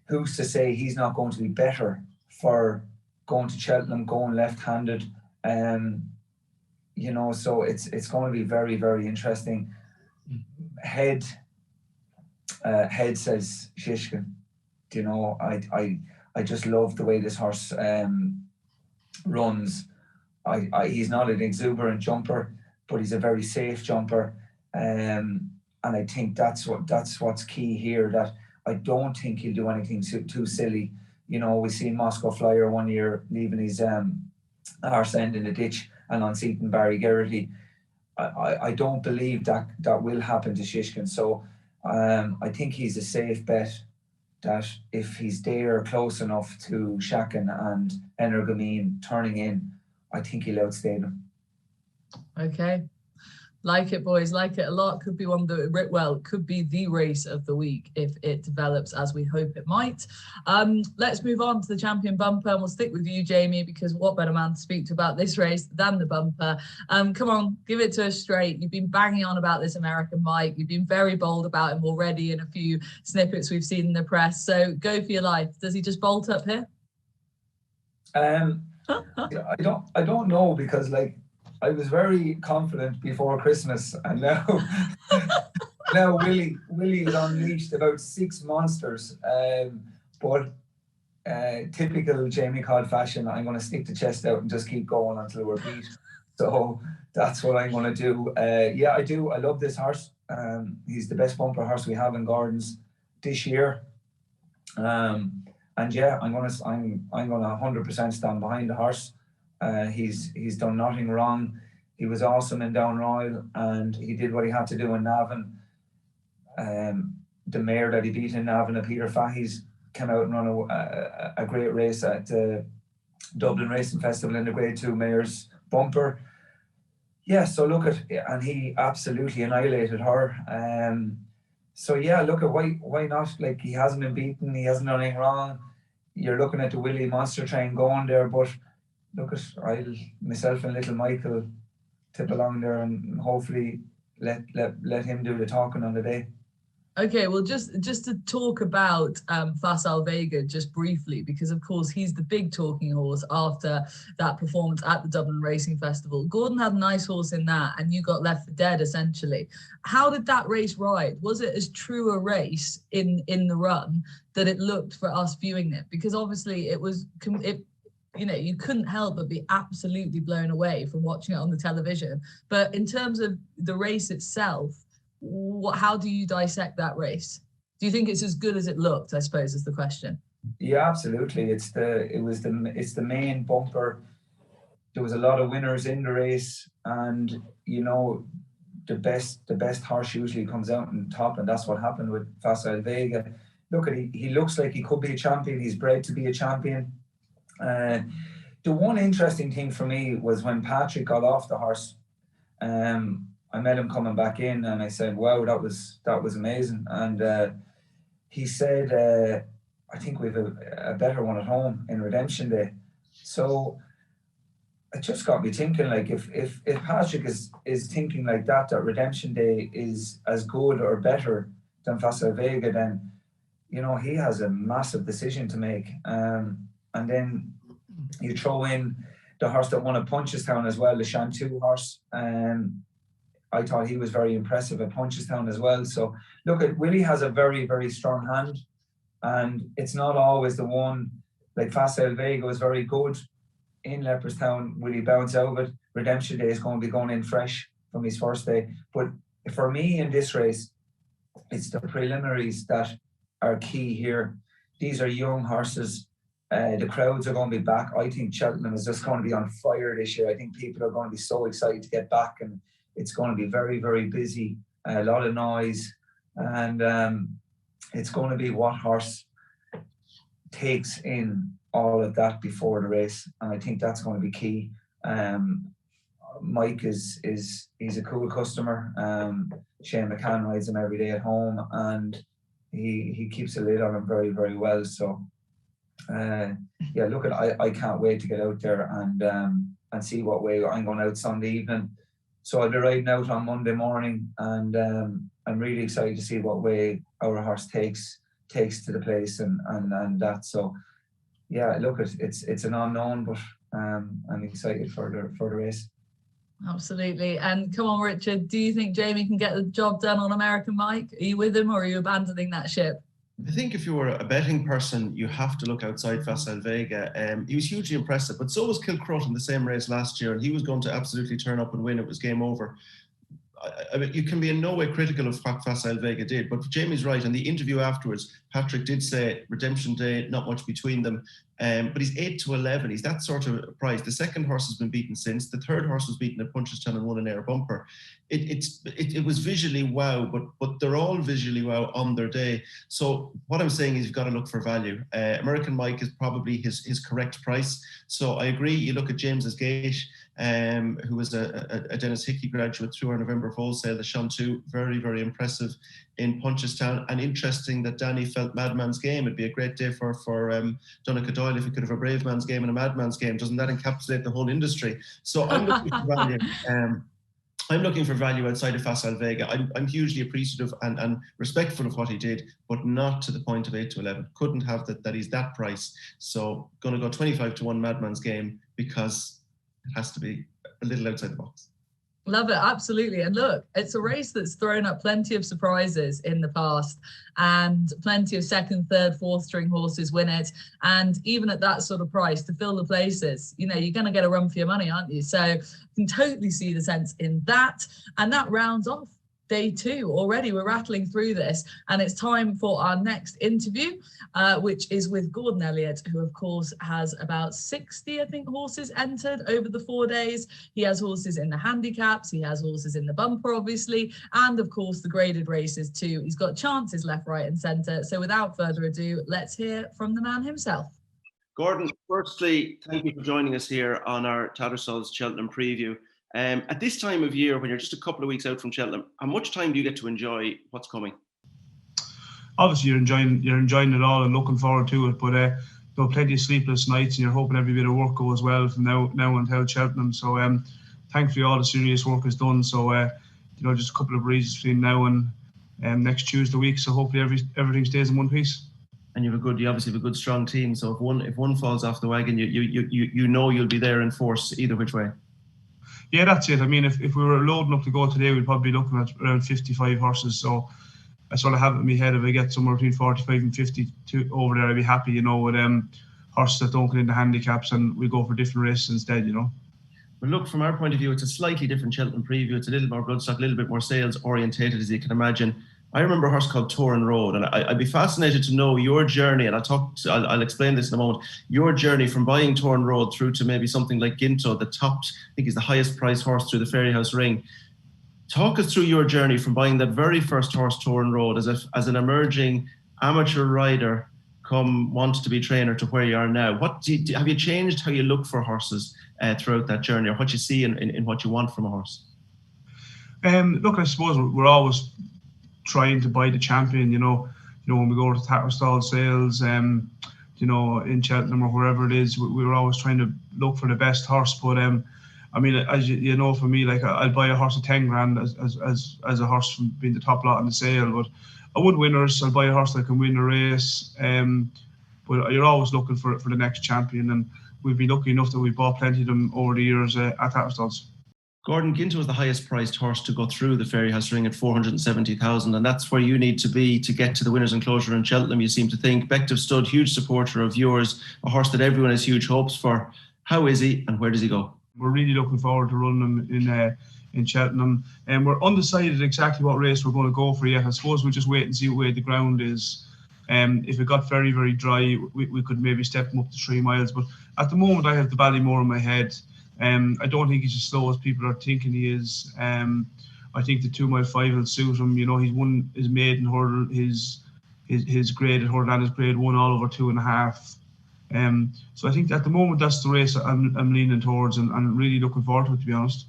who's to say he's not going to be better for going to Cheltenham, going left-handed? So it's going to be very, very interesting. Head says Shishkin. I just love the way this horse runs. He's not an exuberant jumper, but he's a very safe jumper. And I think that's what's key here, that I don't think he'll do anything too silly. We seen Moscow Flyer one year leaving his arse end in the ditch and unseating Barry Geraghty. I don't believe that will happen to Shishkin. So I think he's a safe bet that if he's there close enough to Chacun and Energumene turning in, I think he'll outstay them. Okay. Like it, boys, like it a lot. Could be could be the race of the week if it develops as we hope it might. Let's move on to the Champion Bumper, and we'll stick with you, Jamie, because what better man to speak to about this race than the Bumper? Come on, give it to us straight. You've been banging on about this American Mike. You've been very bold about him already in a few snippets we've seen in the press. So go for your life. Does he just bolt up here? I don't know, because I was very confident before Christmas, and now Willie has unleashed about 6 monsters. But typical Jamie Codd fashion, I'm going to stick the chest out and just keep going until we're beat. So that's what I'm going to do. Yeah, I do. I love this horse. He's the best bumper horse we have in Gordon's this year. And yeah, I'm going to 100% stand behind the horse. He's done nothing wrong. He was awesome in Down Royal, and he did what he had to do in Navan. The mare that he beat in Navan, Peter Fahey's, came out and run a great race at the Dublin Racing Festival in the Grade 2 Mares Bumper. Yeah, so and he absolutely annihilated her. So yeah, why not? He hasn't been beaten, he hasn't done anything wrong. You're looking at the Willie Monster Train going there, but myself and little Michael tip along there, and hopefully let him do the talking on the day. Okay, well, just to talk about Facile Vega just briefly, because of course he's the big talking horse after that performance at the Dublin Racing Festival. Gordon had a nice horse in that, and you got left for dead essentially. How did that race ride? Was it as true a race in the run that it looked for us viewing it? Because obviously you couldn't help but be absolutely blown away from watching it on the television. But in terms of the race itself, how do you dissect that race? Do you think it's as good as it looked, I suppose, is the question? Yeah, absolutely. It's the main bumper. There was a lot of winners in the race, and the best horse usually comes out on top, and that's what happened with Facile Vega. Look, he looks like he could be a champion. He's bred to be a champion. The one interesting thing for me was when Patrick got off the horse. I met him coming back in, and I said, "Wow, that was amazing." And he said, "I think we have a better one at home in Redemption Day." So it just got me thinking, like, if Patrick is thinking like that Redemption Day is as good or better than Facile Vega, then he has a massive decision to make. And then you throw in the horse that won at Punchestown as well, the Shantou horse. I thought he was very impressive at Punchestown as well. So look, Willie has a very, very strong hand, and it's not always the one. Like Facile Vega was very good in Leopardstown. Will he bounce out of it? Redemption Day is going to be going in fresh from his first day. But for me in this race, it's the preliminaries that are key here. These are young horses. The crowds are going to be back. I think Cheltenham is just going to be on fire this year. I think people are going to be so excited to get back, and it's going to be very, very busy, a lot of noise, and it's going to be what horse takes in all of that before the race, and I think that's going to be key. Mike he's a cool customer. Shane McCann rides him every day at home, and he keeps a lid on him very, very well. So look, I can't wait to get out there and see what way I'm going out Sunday evening. So I'll be riding out on Monday morning, and I'm really excited to see what way our horse takes to the place and that. So yeah, look, it's an unknown, but I'm excited for the race. Absolutely. And come on, Richard, do you think Jamie can get the job done on American Mike? Are you with him, or are you abandoning that ship? I think if you were a betting person, you have to look outside Facile Vega. He was hugely impressive, but so was Kilcrut in the same race last year, and he was going to absolutely turn up and win. It was game over. I mean, you can be in no way critical of what Facile Vega did, but Jamie's right. In the interview afterwards, Patrick did say Redemption Day, not much between them, but he's 8-11. He's that sort of price. The second horse has been beaten since. The third horse was beaten at Punchestown and won an air bumper. It was visually wow, but they're all visually wow on their day. So what I'm saying is you've got to look for value. American Mike is probably his correct price. So I agree. You look at James's Gate, who was a Dennis Hickey graduate through our November wholesale, the Shantou, very, very impressive in Punchestown. And interesting that Danny felt Madman's Game. It'd be a great day for Donncha Doyle if he could have a Brave Man's Game and a Madman's Game. Doesn't that encapsulate the whole industry? So I'm looking for value. I'm looking for value outside of Facile Vega. I'm hugely appreciative and respectful of what he did, but not to the point of 8-11. Couldn't have that he's that price. So going to go 25-1 Madman's Game, because it has to be a little outside the box. Love it, absolutely. And look, it's a race that's thrown up plenty of surprises in the past, and plenty of second, third, fourth string horses win it. And even at that sort of price, to fill the places, you're going to get a run for your money, aren't you? So you can totally see the sense in that. And that rounds off day two. Already we're rattling through this, and it's time for our next interview, which is with Gordon Elliott, who of course has about 60, I think, horses entered over the 4 days. He has horses in the handicaps, he has horses in the bumper, obviously, and of course the graded races too. He's got chances left, right and centre. So without further ado, let's hear from the man himself. Gordon, firstly, thank you for joining us here on our Tattersalls Cheltenham preview. At this time of year, when you're just a couple of weeks out from Cheltenham, how much time do you get to enjoy what's coming? Obviously, you're enjoying it all and looking forward to it. But there are plenty of sleepless nights, and you're hoping every bit of work goes well from now until Cheltenham. So thankfully, all the serious work is done. So just a couple of breezes between now and next Tuesday week. So hopefully everything stays in one piece. And you obviously have a good strong team. So if one falls off the wagon, you know you'll be there in force either which way. Yeah, that's it. I mean, if we were loading up to go today, we'd probably be looking at around 55 horses. So I sort of have it in my head, if I get somewhere between 45 and 52 over there, I'd be happy, with horses that don't get into handicaps, and we go for different races instead, Well, look, from our point of view, it's a slightly different Cheltenham preview. It's a little more bloodstock, a little bit more sales orientated, as you can imagine. I remember a horse called Torin Road, and I'd be fascinated to know your journey, and I'll explain this in a moment, your journey from buying Torin Road through to maybe something like Ginto, the top, I think he's the highest priced horse through the Fairyhouse Ring. Talk us through your journey from buying that very first horse, Torin Road, as an emerging amateur rider, wanted to be trainer, to where you are now. Have you changed how you look for horses throughout that journey, or what you see in what you want from a horse? Look, I suppose we're always trying to buy the champion. When we go to Tattersalls sales, in Cheltenham or wherever it is, we were always trying to look for the best horse. But I mean, as you know, for me, like, I'll buy a horse at 10 grand as a horse from being the top lot in the sale. But I wouldn't win winners. I'll buy a horse that can win a race. But you're always looking for the next champion, and we've been lucky enough that we've bought plenty of them over the years at Tattersalls. Gordon, Ginto was the highest priced horse to go through the Fairyhouse Ring at 470,000, and that's where you need to be to get to the winner's enclosure in Cheltenham, you seem to think. Bective Stud, huge supporter of yours, a horse that everyone has huge hopes for. How is he, and where does he go? We're really looking forward to running him in Cheltenham, and we're undecided exactly what race we're going to go for yet. I suppose we'll just wait and see where the ground is. If it got very, very dry, we could maybe step him up to 3 miles. But at the moment, I have the Ballymore in my head. I don't think he's as slow as people are thinking he is. I think the 2 mile 5 will suit him. He's won his maiden hurdle, his graded hurdle, and his grade 1 all over 2.5. So I think at the moment that's the race I'm leaning towards, and I'm really looking forward to it, to be honest.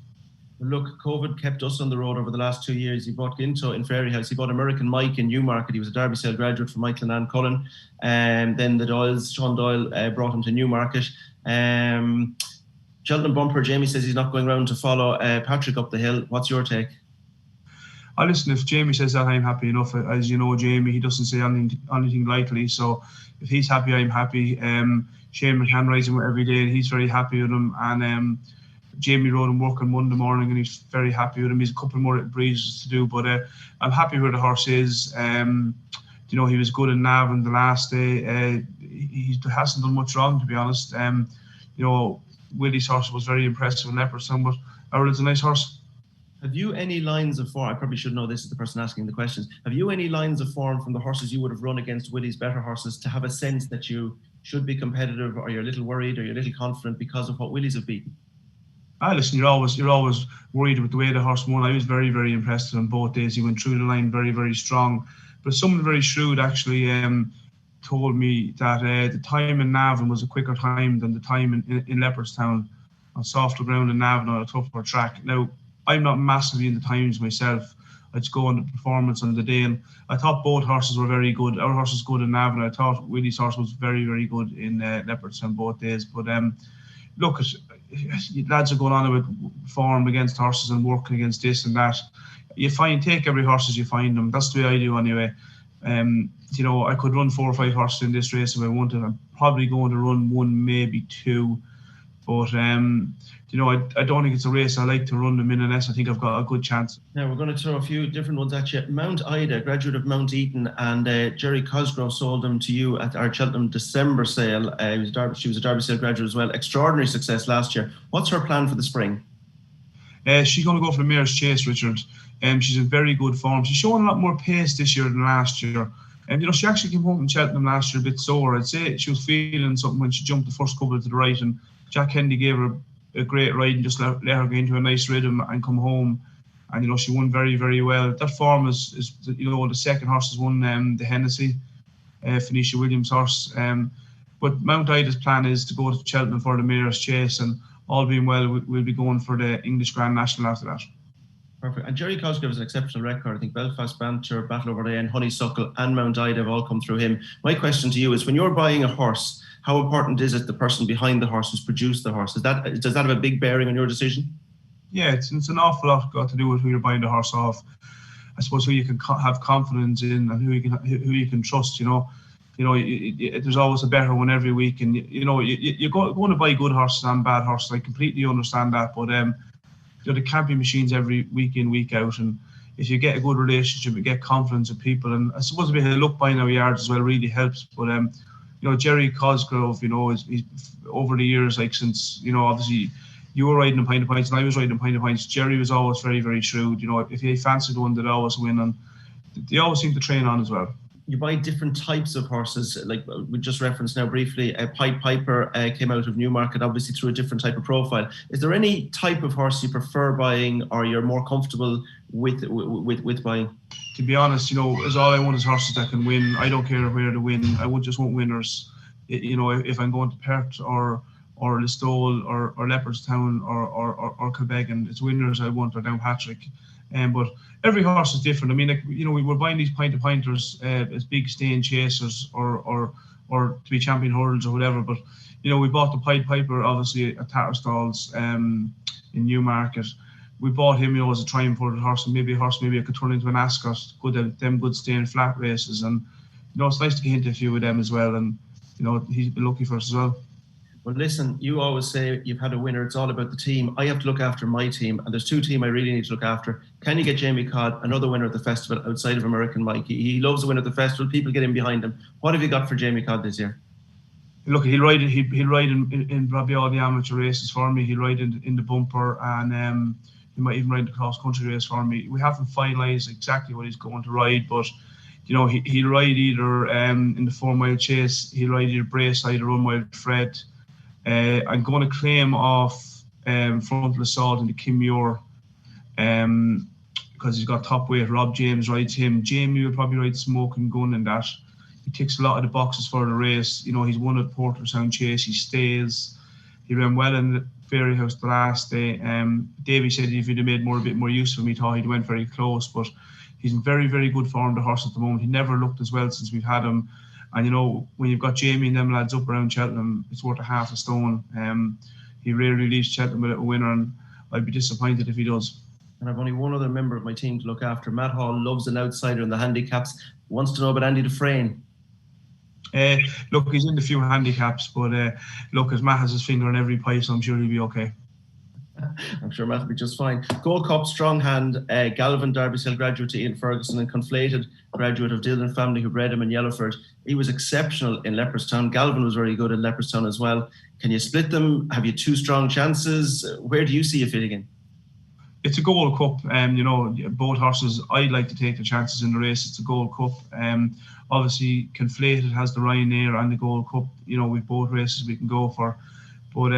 Look, COVID kept us on the road over the last 2 years. He bought Ginto in Fairyhouse. He bought American Mike in Newmarket. He was a Derby Sale graduate for Michael and Ann Cullen. And then the Doyles, Sean Doyle, brought him to Newmarket. Cheltenham Bumper, Jamie says he's not going round to follow Patrick up the hill. What's your take? Listen, if Jamie says that, I'm happy enough. As you know, Jamie, he doesn't say anything lightly. So if he's happy, I'm happy. Shane McCann rides him every day, and he's very happy with him. And Jamie rode him work on Monday morning, and he's very happy with him. He's a couple more breezes to do, but I'm happy where the horse is. He was good in Navan the last day. He hasn't done much wrong, to be honest. Willie's horse was very impressive in Leopardstown, but Elliott's a nice horse. Have you any lines of form? I probably should know this as the person asking the questions. Have you any lines of form from the horses you would have run against Willie's better horses to have a sense that you should be competitive, or you're a little worried, or you're a little confident because of what Willie's have beaten? Listen, you're always worried with the way the horse won. I was very, very impressed on both days. He went through the line very, very strong. But someone very shrewd actually told me that the time in Navan was a quicker time than the time in Leopardstown, on softer ground in Navan on a tougher track. Now, I'm not massively in the times myself. I just go on the performance on the day, and I thought both horses were very good. Our horse was good in Navan. I thought Willie's horse was very, very good in Leopardstown both days. But look, lads are going on with form against horses and working against this and that. Take every horse as you find them. That's the way I do anyway. I could run 4 or 5 horses in this race if I wanted. I'm probably going to run 1, maybe 2. But, I don't think it's a race I like to run them in unless I think I've got a good chance. Now, we're going to throw a few different ones at you. Mount Ida, graduate of Mount Eton, and Jerry Cosgrove sold them to you at our Cheltenham December sale. She was a Derby Sale graduate as well. Extraordinary success last year. What's her plan for the spring? She's going to go for the Mayor's Chase, Richard. She's in very good form. She's showing a lot more pace this year than last year. And she actually came home from Cheltenham last year a bit sore. I'd say she was feeling something when she jumped the first couple to the right, and Jack Kennedy gave her a great ride and just let her get into a nice rhythm and come home. And she won very, very well. That form is the second horse has won the Hennessy, Phoenicia Williams' horse. But Mount Ida's plan is to go to Cheltenham for the Mayor's Chase, and all being well, we'll be going for the English Grand National after that. Perfect. And Jerry Cosgrove has an exceptional record. I think Belfast Banter, Battle Over the End, Honeysuckle and Mount Ida have all come through him. My question to you is, when you're buying a horse, how important is it the person behind the horse who's produced the horse? Does that have a big bearing on your decision? Yeah, it's an awful lot got to do with who you're buying the horse off. I suppose who you can have confidence in and who you can trust. There's always a better one every week, and you're going to buy good horses and bad horses. I completely understand that, but there can't be machines every week in, week out, and if you get a good relationship, you get confidence of people, and I suppose a bit of luck buying our yards as well really helps. But Jerry Cosgrove, he's over the years, like since obviously you were riding in Pint of Pints and I was riding in Pint of Pints, Jerry was always very, very shrewd. If he fancied one, they'd always win, and they always seem to train on as well. You buy different types of horses, like we just referenced now briefly. Pied Piper came out of Newmarket, obviously through a different type of profile. Is there any type of horse you prefer buying, or you're more comfortable with buying? To be honest, as all I want is horses that can win. I don't care where to win. I would just want winners. If I'm going to Perth or Listowel or Leopardstown or Quebec, and it's winners I want, or Downpatrick. But every horse is different. I mean, we were buying these Pint of Pinters as big staying chasers or to be champion hurdles or whatever. But we bought the Pied Piper obviously at Tattersalls in Newmarket. We bought him, as a triumph-footed horse, and maybe I could turn into an Ascot. Good staying flat races, and it's nice to get into a few of them as well. And he's been lucky for us as well. Well, listen, you always say you've had a winner. It's all about the team. I have to look after my team, and there's two teams I really need to look after. Can you get Jamie Codd, another winner at the festival outside of American Mike? He loves the win at the festival. People get in behind him. What have you got for Jamie Codd this year? Look, he'll ride in probably all the amateur races for me. He'll ride in the bumper, and he might even ride the cross country race for me. We haven't finalised exactly what he's going to ride, but he'll ride either in the 4 Mile Chase. He'll ride either Braeside or Unwild Fred. I'm going to claim off Frontal Assault in the Kim Muir because he's got top weight. Rob James rides him. Jamie will probably ride Smoking Gun in that. He ticks a lot of the boxes for the race. He's won at Porterstown Chase. He stays. He ran well in the Fairy House the last day. Davey said if he'd have made a bit more use of him, he thought he'd went very close, but he's in very, very good form, the horse, at the moment. He never looked as well since we've had him. And when you've got Jamie and them lads up around Cheltenham, it's worth a half a stone. He rarely leaves Cheltenham without a winner, and I'd be disappointed if he does. And I've only one other member of my team to look after. Matt Hall loves an outsider in the handicaps. Wants to know about Andy Dufresne. Look, he's in the few handicaps, but look, as Matt has his finger on every pie, so I'm sure he'll be okay. I'm sure Matt will be just fine. Gold Cup, strong hand, Galvin, Derbyshire graduate to Ian Ferguson, and Conflated, graduate of Dillon family who bred him in Yellowford. He was exceptional in Leopardstown. Galvin was very good in Leopardstown as well. Can you split them? Have you two strong chances? Where do you see you fitting in? It's a Gold Cup. Both horses, I'd like to take the chances in the race. It's a Gold Cup. Obviously, Conflated has the Ryanair and the Gold Cup. We've both races we can go for. But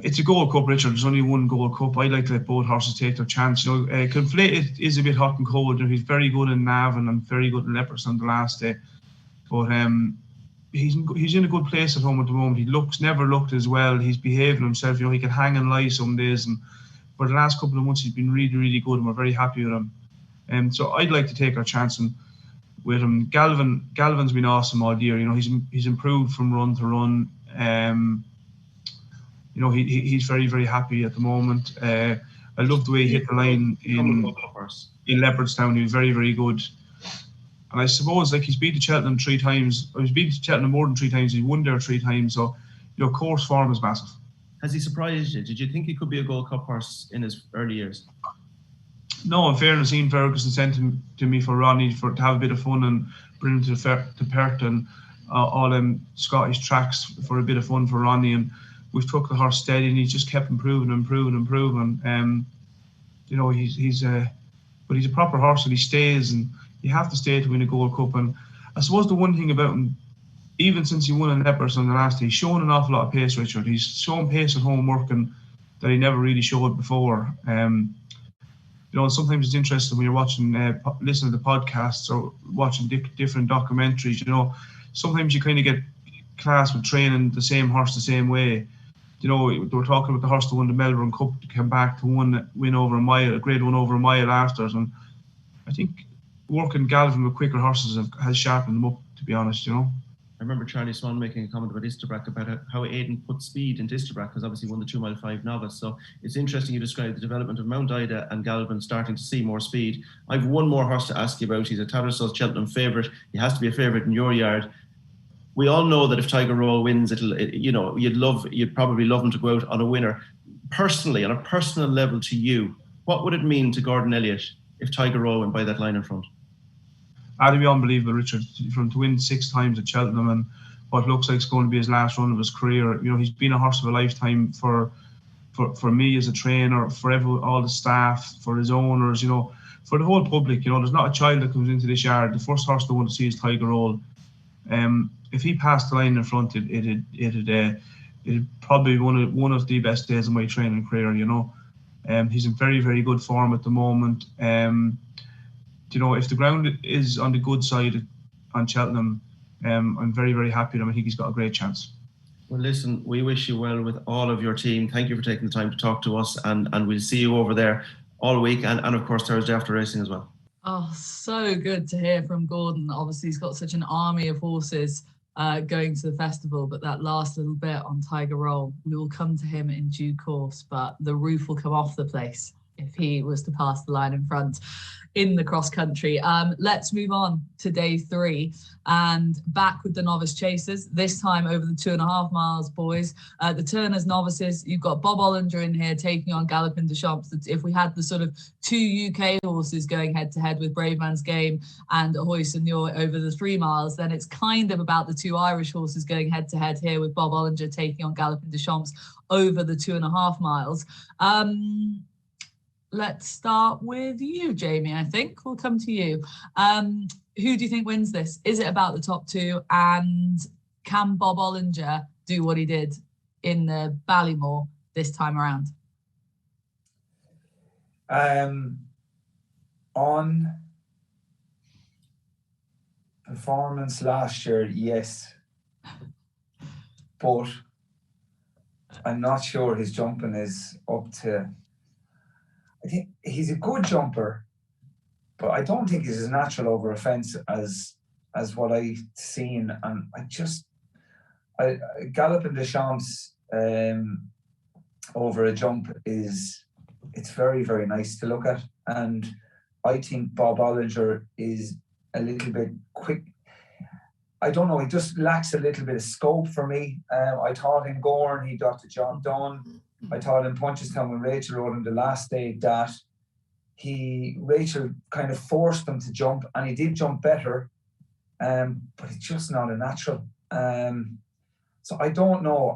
it's a Gold Cup, Richard. There's only one Gold Cup. I'd like to let both horses take their chance. Conflated is a bit hot and cold. He's very good in Navan and very good in Leopardstown the last day. But he's in a good place at home at the moment. He never looked as well. He's behaving himself. He can hang and lie some days. And for the last couple of months, he's been really, really good, and we're very happy with him. So I'd like to take our chance with him. Galvin's been awesome all year. He's improved from run to run. He's very, very happy at the moment. I love the way he hit the line in Leopardstown. He was very, very good. And I suppose he's beat the Cheltenham 3 times. He's beat Cheltenham more than 3 times. He's won there 3 times. So, course form is massive. Has he surprised you? Did you think he could be a Gold Cup horse in his early years? No, in fairness, Ian Ferguson sent him to me for Ronnie to have a bit of fun and bring him to Perth and all them Scottish tracks for a bit of fun for Ronnie. And we've took the horse steady, and he's just kept improving. But he's a proper horse, and he stays, and you have to stay to win a Gold Cup. And I suppose the one thing about him, even since he won in Leopardstown the last day, he's shown an awful lot of pace, Richard. He's shown pace at home working that he never really showed before. Sometimes it's interesting when you're watching, listening to podcasts or watching different documentaries. Sometimes you kind of get class with training the same horse the same way. They were talking about the horse that won the Melbourne Cup to come back to win over a mile, a grade 1 over a mile after. And I think working Galvin with quicker horses has sharpened them up, to be honest. I remember Charlie Swan making a comment about Isterbrack, about how Aidan put speed into Isterbrack, because obviously he won the 2 mile 5 novice. So it's interesting you describe the development of Mount Ida and Galvin starting to see more speed. I've one more horse to ask you about. He's a Tattersalls Cheltenham favourite. He has to be a favourite in your yard. We all know that if Tiger Roll wins, you'd probably love him to go out on a winner. Personally, on a personal level to you, what would it mean to Gordon Elliott if Tiger Roll went by that line in front? That'd be unbelievable, Richard, for him to win 6 times at Cheltenham and what looks like it's going to be his last run of his career. You know, he's been a horse of a lifetime for me as a trainer, for all the staff, for his owners, you know, for the whole public. You know, there's not a child that comes into this yard. The first horse they want to see is Tiger Roll. If he passed the line in front, it'd probably be one of the best days of my training career. You know, he's in very, very good form at the moment. You know, if the ground is on the good side on Cheltenham, I'm very, very happy with him. I think he's got a great chance. Well, listen, we wish you well with all of your team. Thank you for taking the time to talk to us, and we'll see you over there all week, and of course Thursday after racing as well. Oh, so good to hear from Gordon. Obviously, he's got such an army of horses going to the festival, but that last little bit on Tiger Roll, we will come to him in due course, but the roof will come off the place if he was to pass the line in front in the cross country. Let's move on to day 3 and back with the novice chasers, this time over the 2.5 miles, boys. The Turners novices, you've got Bob Ollinger in here taking on Gallopin des Champs. If we had the sort of 2 UK horses going head to head with Brave Man's Game and Ahoy Senor over the 3 miles, then it's kind of about the 2 Irish horses going head to head here with Bob Ollinger taking on Gallopin des Champs over the 2.5 miles. Let's start with you, Jamie. I think we'll come to you. Who do you think wins this? Is it about the top 2? And can Bob Ollinger do what he did in the Ballymore this time around? On performance last year, yes. But I'm not sure his jumping is up to... I think he's a good jumper, but I don't think he's as natural over a fence as what I've seen. And Gallopin des Champs over a jump it's very, very nice to look at. And I think Bob Ollinger is a little bit quick. I don't know, he just lacks a little bit of scope for me. I thought in Gorn he got the job done. I thought in Punchestown when Rachel rode him the last day that Rachel kind of forced him to jump, and he did jump better, but it's just not a natural. So I don't know.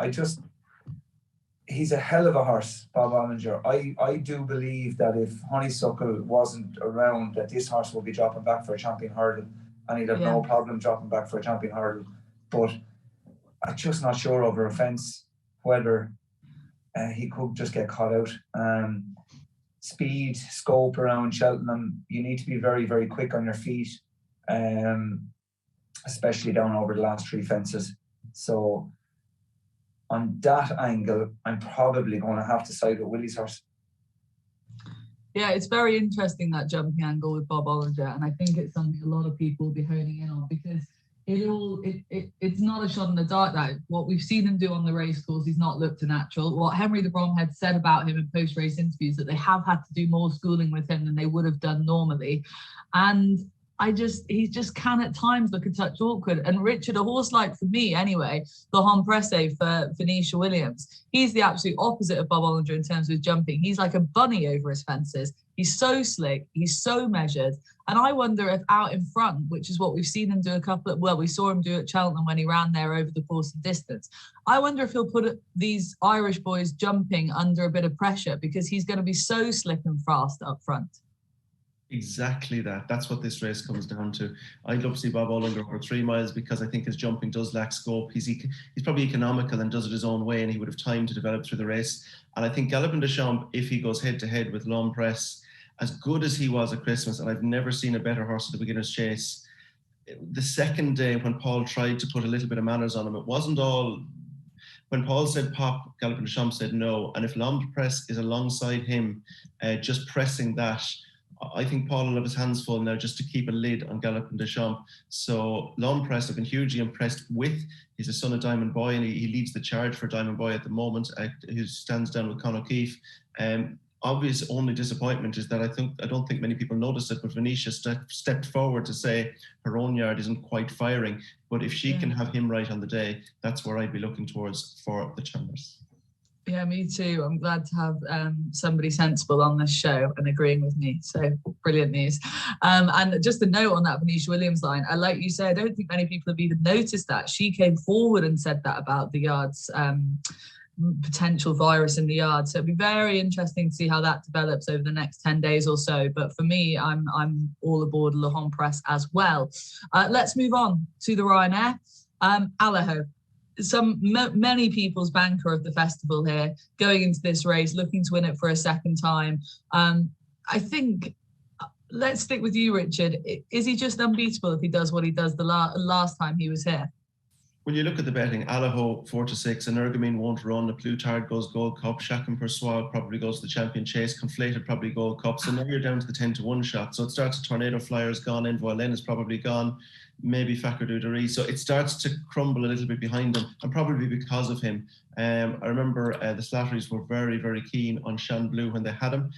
He's a hell of a horse, Bob Ollinger. I do believe that if Honeysuckle wasn't around, that this horse will be dropping back for a champion hurdle, and he'd have no problem dropping back for a champion hurdle. But I'm just not sure over a fence whether he could just get caught out. Speed, scope around Cheltenham, you need to be very, very quick on your feet, especially down over the last 3 fences. So on that angle, I'm probably going to have to side with Willie's horse. Yeah, it's very interesting, that jumping angle with Bob Ollinger, and I think it's something a lot of people will be honing in on, because it's not a shot in the dark. That what we've seen him do on the race course, he's not looked natural. What Henry de Brom had said about him in post-race interviews, that they have had to do more schooling with him than they would have done normally, and he just can at times look a touch awkward. And Richard, a horse like, for me anyway, the Hon Presse for Venetia Williams, he's the absolute opposite of Bob Ollinger in terms of jumping. He's like a bunny over his fences. He's so slick, he's so measured. And I wonder if out in front, which is what we've seen him do we saw him do at Cheltenham when he ran there over the course of distance. I wonder if he'll put these Irish boys jumping under a bit of pressure, because he's going to be so slick and fast up front. Exactly that. That's what this race comes down to. I'd love to see Bob Ollinger over 3 miles, because I think his jumping does lack scope. He's probably economical and does it his own way, and he would have time to develop through the race. And I think Gallopin des Champs, if he goes head to head with L'Homme Presse, as good as he was at Christmas, and I've never seen a better horse at the beginner's chase. The second day, when Paul tried to put a little bit of manners on him, it wasn't all. When Paul said pop, Gallopin des Champs said no. And if L'Homme Presse is alongside him, just pressing that, I think Paul will have his hands full now just to keep a lid on Gallup and Deschamps. So L'Homme-Presse, I've been hugely impressed with. He's a son of Diamond Boy, and he leads the charge for Diamond Boy at the moment, who stands down with Conor O'Keefe. Obvious only disappointment is that I don't think many people noticed it, but Venetia stepped forward to say her own yard isn't quite firing. But if she can have him right on the day, that's where I'd be looking towards for the Chandlers. Yeah, me too. I'm glad to have somebody sensible on this show and agreeing with me. So brilliant news. And just a note on that Venetia Williams line, like you say, I don't think many people have even noticed that. She came forward and said that about the yards, potential virus in the yard. So it'd be very interesting to see how that develops over the next 10 days or so. But for me, I'm all aboard L'Homme-Presse as well. Let's move on to the Ryanair. Allaho. Many people's banker of the festival here, going into this race, looking to win it for a second time. I think, let's stick with you, Richard. Is he just unbeatable if he does what he does the last time he was here? When you look at the betting, Allaho 4-6, Energumene won't run, the Plutard goes Gold Cup, Chacun Persois probably goes to the Champion Chase, Conflated probably Gold Cup. So now you're down to the 10-1 shot. So it starts to Tornado Flyer's gone, Envoilin is probably gone, maybe Fakir Dudery. So it starts to crumble a little bit behind him, and probably because of him. I remember the Slatterys were very, very keen on Shan Blue when they had him.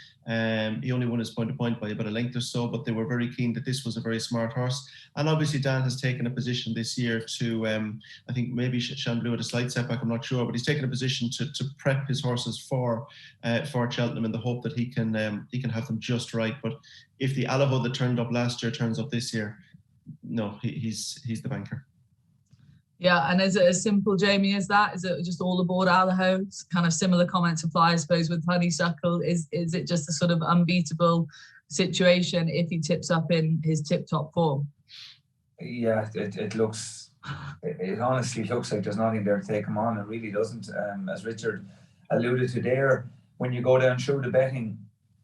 He only won his point-to-point by about a length or so, but they were very keen that this was a very smart horse. And obviously Dan has taken a position this year to, I think maybe Shan Blue had a slight setback, I'm not sure, but he's taken a position to prep his horses for Cheltenham in the hope that he can have them just right. But if the Allaho that turned up last year turns up this year, no, he's the banker. Yeah, and is it as simple, Jamie, as that? Is it just all aboard Allaho? Kind of similar comments apply, I suppose, with Honeysuckle. Is it just a sort of unbeatable situation if he tips up in his tip-top form? Yeah, it honestly looks like there's nothing there to take him on. It really doesn't. As Richard alluded to there, when you go down through the betting,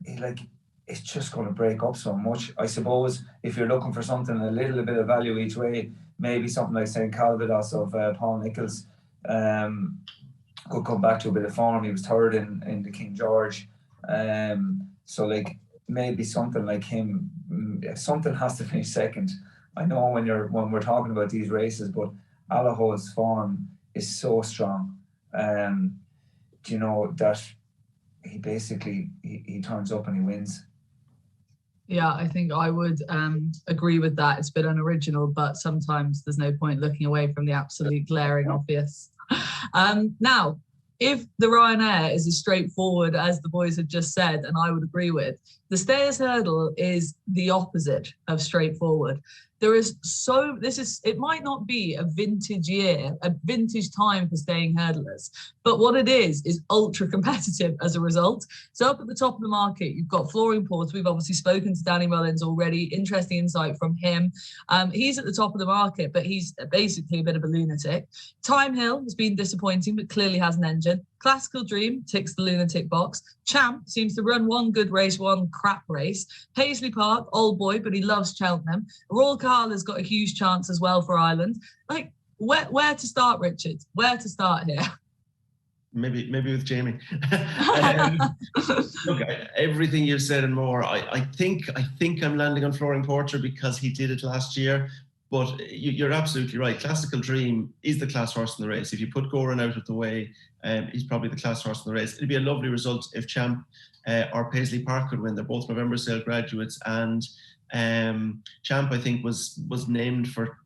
it's just going to break up so much. I suppose if you're looking for something, a little bit of value each way, maybe something like St. Calvados of Paul Nicholls could come back to a bit of form. He was third in the King George. So maybe something like him, something has to finish second. I know when we're talking about these races, but Allaho's form is so strong. You know, that he basically he turns up and he wins. Yeah, I think I would agree with that. It's a bit unoriginal, but sometimes there's no point looking away from the absolute glaring obvious. Now, if the Ryanair is as straightforward as the boys have just said, and I would agree with, the Stayers Hurdle is the opposite of straightforward. It might not be a vintage year, a vintage time for staying hurdlers, but what it is ultra competitive as a result. So up at the top of the market, you've got Flooring Porter. We've obviously spoken to Danny Mullins already. Interesting insight from him. He's at the top of the market, but he's basically a bit of a lunatic. Time Hill has been disappointing, but clearly has an engine. Classical Dream ticks the lunatic box. Champ seems to run one good race, one crap race. Paisley Park, old boy, but he loves Cheltenham. Royal Carl has got a huge chance as well for Ireland. Where to start, Richard? Where to start here? Maybe with Jamie. Look, everything you've said and more. I think I'm landing on Flooring Porter because he did it last year. But you're absolutely right. Classical Dream is the class horse in the race. If you put Goran out of the way, he's probably the class horse in the race. It'd be a lovely result if Champ or Paisley Park could win. They're both November sale graduates, and Champ, I think, was named for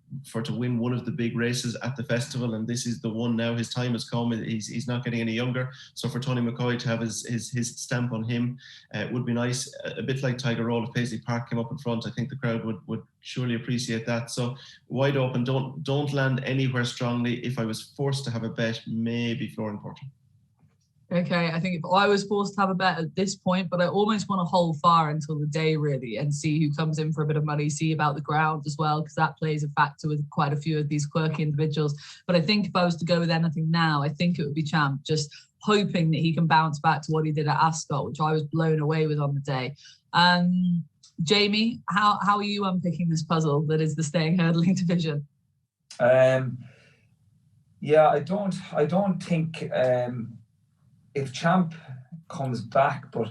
to win one of the big races at the festival, and this is the one now. His time has come. He's not getting any younger, so for Tony McCoy to have his stamp on him would be nice. A bit like Tiger Roll, if Paisley Park came up in front, I think the crowd would surely appreciate that. So wide open, don't land anywhere strongly. If I was forced to have a bet, maybe Flooring Porter. Okay, I think if I was forced to have a bet at this point, but I almost want to hold fire until the day really and see who comes in for a bit of money, see about the ground as well, because that plays a factor with quite a few of these quirky individuals. But I think if I was to go with anything now, I think it would be Champ, just hoping that he can bounce back to what he did at Ascot, which I was blown away with on the day. Jamie, how are you unpicking this puzzle that is the staying hurdling division? Yeah, I don't think if Champ comes back, but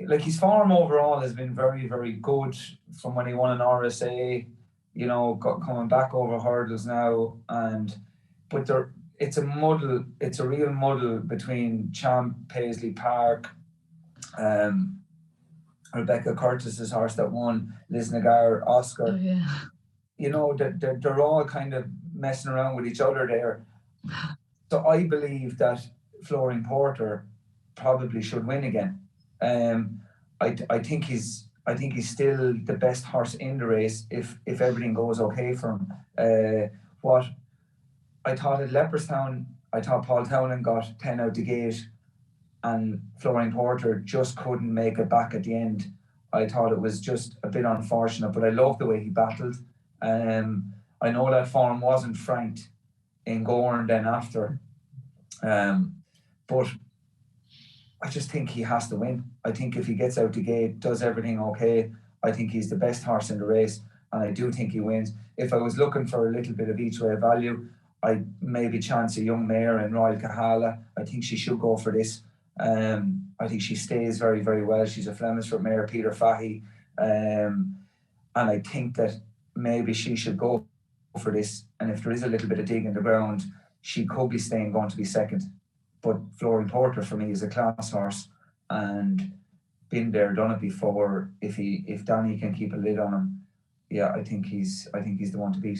like his form overall has been very, very good from when he won an RSA, you know, coming back over hurdles now. But it's a real muddle between Champ, Paisley Park, Rebecca Curtis's horse that won, Liz Nagar, Oscar. Oh, yeah. You know, they're all kind of messing around with each other there. So I believe that Flooring Porter probably should win again. I think he's still the best horse in the race if everything goes okay for him. What I thought at Leopardstown, I thought Paul Townend got 10 out the gate, and Flooring Porter just couldn't make it back at the end. I thought it was just a bit unfortunate, but I love the way he battled. I know that form wasn't franked in Gorn then after, but I just think he has to win. I think if he gets out the gate, does everything okay, I think he's the best horse in the race, and I do think he wins. If I was looking for a little bit of each way value, I'd maybe chance a young mare in Ryle Kahala. I think she should go for this. I think she stays very, very well. She's a Flemish mare, Peter Fahey. And I think that maybe she should go for this. And if there is a little bit of dig in the ground, she could be going to be second. But Flooring Porter for me is a class horse, and been there, done it before. If Danny can keep a lid on him, yeah, I think he's the one to beat.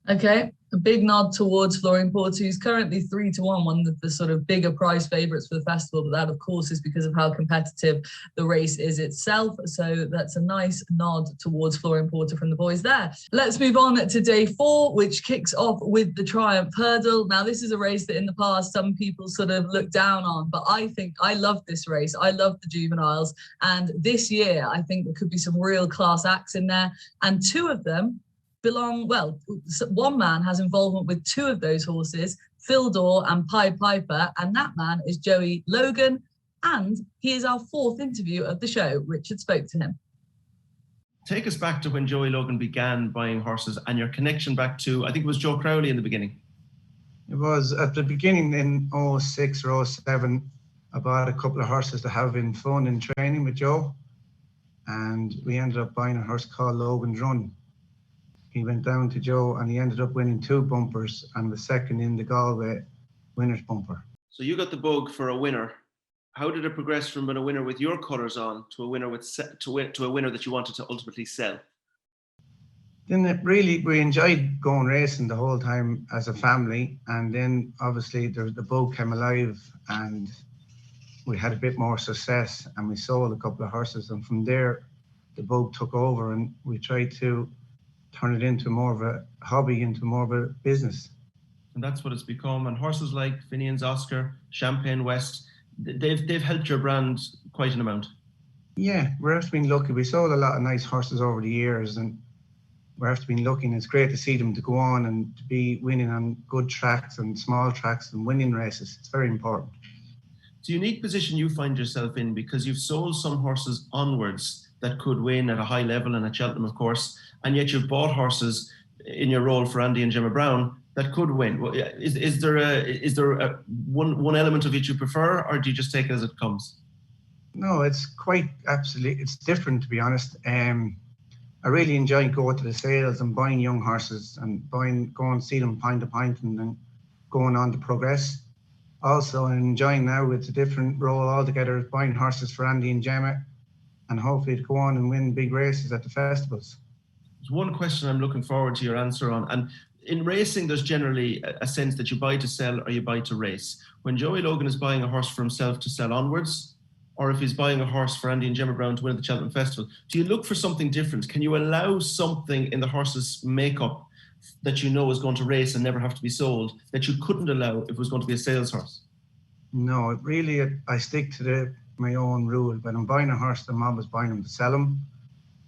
Okay, a big nod towards Flooring Porter, who's currently 3-1, one of the sort of bigger prize favourites for the festival, but that, of course, is because of how competitive the race is itself. So that's a nice nod towards Flooring Porter from the boys there. Let's move on to day 4, which kicks off with the Triumph Hurdle. Now, this is a race that in the past some people sort of look down on, but I think I love this race. I love the juveniles, and this year I think there could be some real class acts in there, and 2 of them belong, well, one man has involvement with 2 of those horses, Phil Dorr and Pied Piper, and that man is Joey Logan, and he is our 4th interview of the show. Richard spoke to him. Take us back to when Joey Logan began buying horses and your connection back to, I think it was Joe Crowley in the beginning. It was at the beginning in 06 or 07, I bought a couple of horses to have in fun and training with Joe, and we ended up buying a horse called Logan's Run. He went down to Joe and he ended up winning 2 bumpers and was second in the Galway winner's bumper. So you got the bug for a winner. How did it progress from being a winner with your colours on to a winner to a winner that you wanted to ultimately sell? Then we enjoyed going racing the whole time as a family, and then obviously the bug came alive and we had a bit more success and we sold a couple of horses, and from there the bug took over and we tried to turn it into more of a hobby, into more of a business. And that's what it's become. And horses like Finian's Oscar, Champagne West, they've helped your brand quite an amount. Yeah, we've been lucky. We sold a lot of nice horses over the years, and we've been lucky, and it's great to see them to go on and to be winning on good tracks and small tracks and winning races. It's very important. It's a unique position you find yourself in, because you've sold some horses onwards that could win at a high level, and at Cheltenham, of course, and yet you've bought horses in your role for Andy and Gemma Brown that could win. Is there one element of it you prefer, or do you just take it as it comes? No, it's quite absolutely, it's different, to be honest. I really enjoy going to the sales and buying young horses and going to see them pint to pint and then going on to progress. Also enjoying now, it's a different role altogether, buying horses for Andy and Gemma, and hopefully to go on and win big races at the festivals. There's one question I'm looking forward to your answer on. And in racing, there's generally a sense that you buy to sell or you buy to race. When Joey Logan is buying a horse for himself to sell onwards, or if he's buying a horse for Andy and Gemma Brown to win at the Cheltenham Festival, do you look for something different? Can you allow something in the horse's makeup that you know is going to race and never have to be sold that you couldn't allow if it was going to be a sales horse? No, I stick to my own rule. When I'm buying a horse, I'm always buying them to sell them.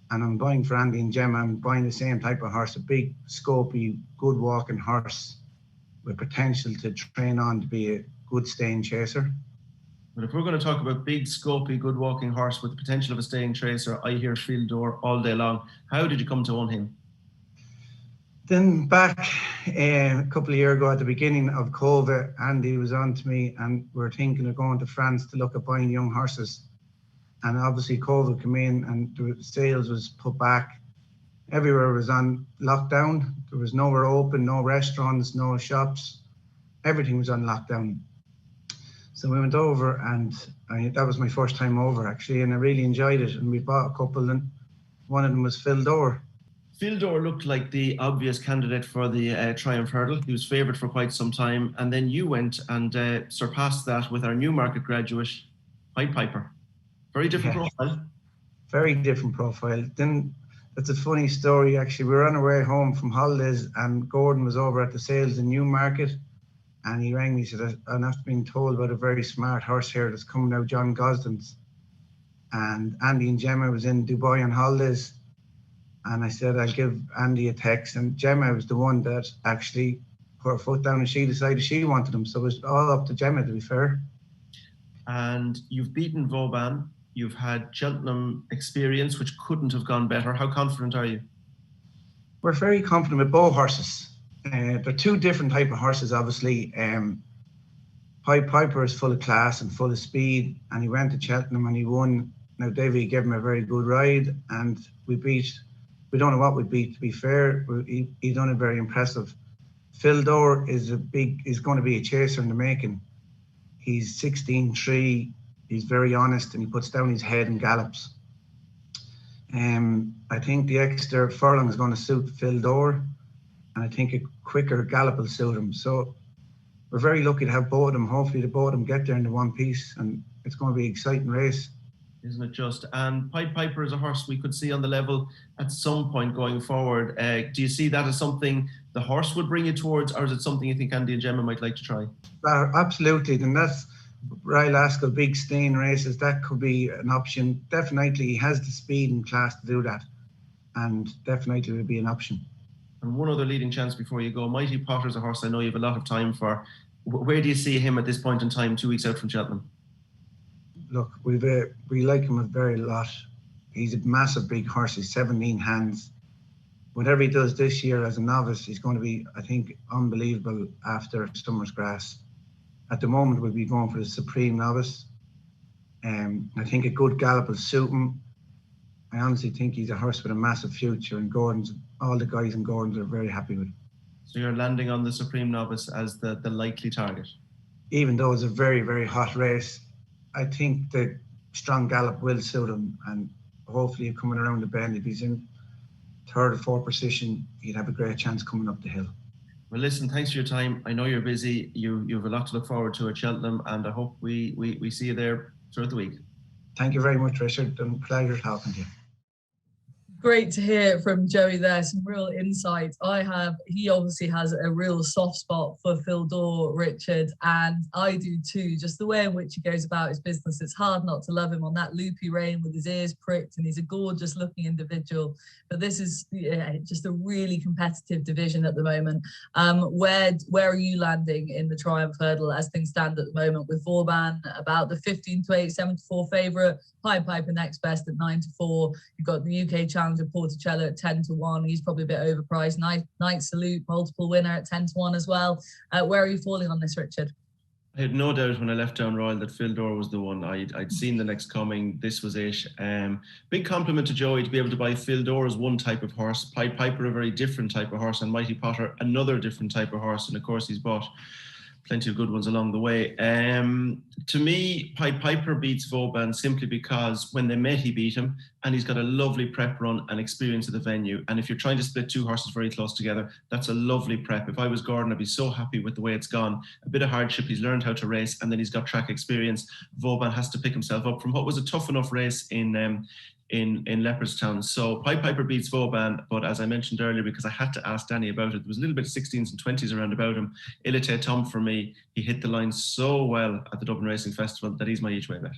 And I'm buying for Andy and Gemma, I'm buying the same type of horse, a big, scopy, good walking horse with potential to train on to be a good staying chaser. But if we're going to talk about big, scopy, good walking horse with the potential of a staying chaser, I hear Phil Dorr all day long. How did you come to own him? Then back a couple of years ago at the beginning of COVID, Andy was on to me and we were thinking of going to France to look at buying young horses. and obviously COVID came in and the sales was put back. Everywhere was on lockdown. There was nowhere open, no restaurants, no shops. Everything was on lockdown. So we went over, and that was my first time over actually, and I really enjoyed it. And we bought a couple, and one of them was Phil Dore. Phil Dore looked like the obvious candidate for the Triumph Hurdle. He was favoured for quite some time, and then you went and surpassed that with our Newmarket graduate, Pied Piper. Very different profile. Very different profile. Then that's a funny story actually. We were on our way home from holidays, and Gordon was over at the sales in Newmarket, and he rang me and said, I'm after being told about a very smart horse here that's coming out, John Gosden's. And Andy and Gemma was in Dubai on holidays. And I said, I'll give Andy a text. And Gemma was the one that actually put her foot down, and she decided she wanted him. So it was all up to Gemma, to be fair. And you've beaten Vauban. You've had Cheltenham experience, which couldn't have gone better. How confident are you? We're very confident with both horses. They're two different type of horses, obviously. Pied Piper is full of class and full of speed, and he went to Cheltenham and he won. Now, Davey gave him a very good ride, and we don't know what we beat, to be fair. He done it very impressive. Phil Dore is going to be a chaser in the making. He's 16-3, he's very honest, and he puts down his head and gallops. I think the extra furlong is going to suit Phil Dore, and I think a quicker gallop will suit him. So we're very lucky to have both of them. Hopefully the both of them get there in the one piece, and it's going to be an exciting race. Isn't it just? And Pied Piper is a horse we could see on the level at some point going forward. Do you see that as something the horse would bring you towards, or is it something you think Andy and Gemma might like to try? Absolutely, and that's Ryle Arkle, big stain races. That could be an option. Definitely, he has the speed and class to do that, and definitely would be an option. And one other leading chance before you go, Mighty Potter's a horse I know you have a lot of time for. Where do you see him at this point in time, 2 weeks out from Cheltenham? Look, we like him a very lot. He's a massive big horse. He's 17 hands. Whatever he does this year as a novice, he's going to be, I think, unbelievable after Summer's Grass. At the moment, we'll be going for the Supreme Novice. I think a good gallop will suit him. I honestly think he's a horse with a massive future, and all the guys in Gordon's are very happy with him. So you're landing on the Supreme Novice as the likely target? Even though it's a very, very hot race, I think the strong gallop will suit him, and hopefully coming around the bend, if he's in third or fourth position, he'd have a great chance coming up the hill. Well, listen, thanks for your time. I know you're busy. You have a lot to look forward to at Cheltenham, and I hope we see you there throughout the week. Thank you very much, Richard, and pleasure talking to you. Great to hear from Joey there, some real insight. He obviously has a real soft spot for Phil Dore, Richard, and I do too. Just the way in which he goes about his business, it's hard not to love him on that loopy rein with his ears pricked, and he's a gorgeous looking individual. But this is just a really competitive division at the moment. Where are you landing in the Triumph Hurdle as things stand at the moment, with Vauban about the 15-8, 7-4 favourite, Pied Piper next best at 9-4. You've got the UK Challenger Porticello at 10-1. He's probably a bit overpriced. Night Salute, multiple winner at 10-1 as well. Where are you falling on this, Richard? I had no doubt when I left down Ryle that Phil Dore was the one. I'd seen the next coming. This was it. Big compliment to Joey to be able to buy Phil Dore as one type of horse, Pied Piper a very different type of horse, and Mighty Potter another different type of horse. And of course, he's bought plenty of good ones along the way. To me, Pied Piper beats Vauban simply because when they met, he beat him, and he's got a lovely prep run and experience of the venue. And if you're trying to split two horses very close together, that's a lovely prep. If I was Gordon, I'd be so happy with the way it's gone. A bit of hardship, he's learned how to race, and then he's got track experience. Vauban has to pick himself up from what was a tough enough race in Leopardstown. So Pied Piper beats Vauban, but as I mentioned earlier, because I had to ask Danny about it, there was a little bit of 16s and 20s around about him. Elliott Tom for me, he hit the line so well at the Dublin Racing Festival that he's my each way bet.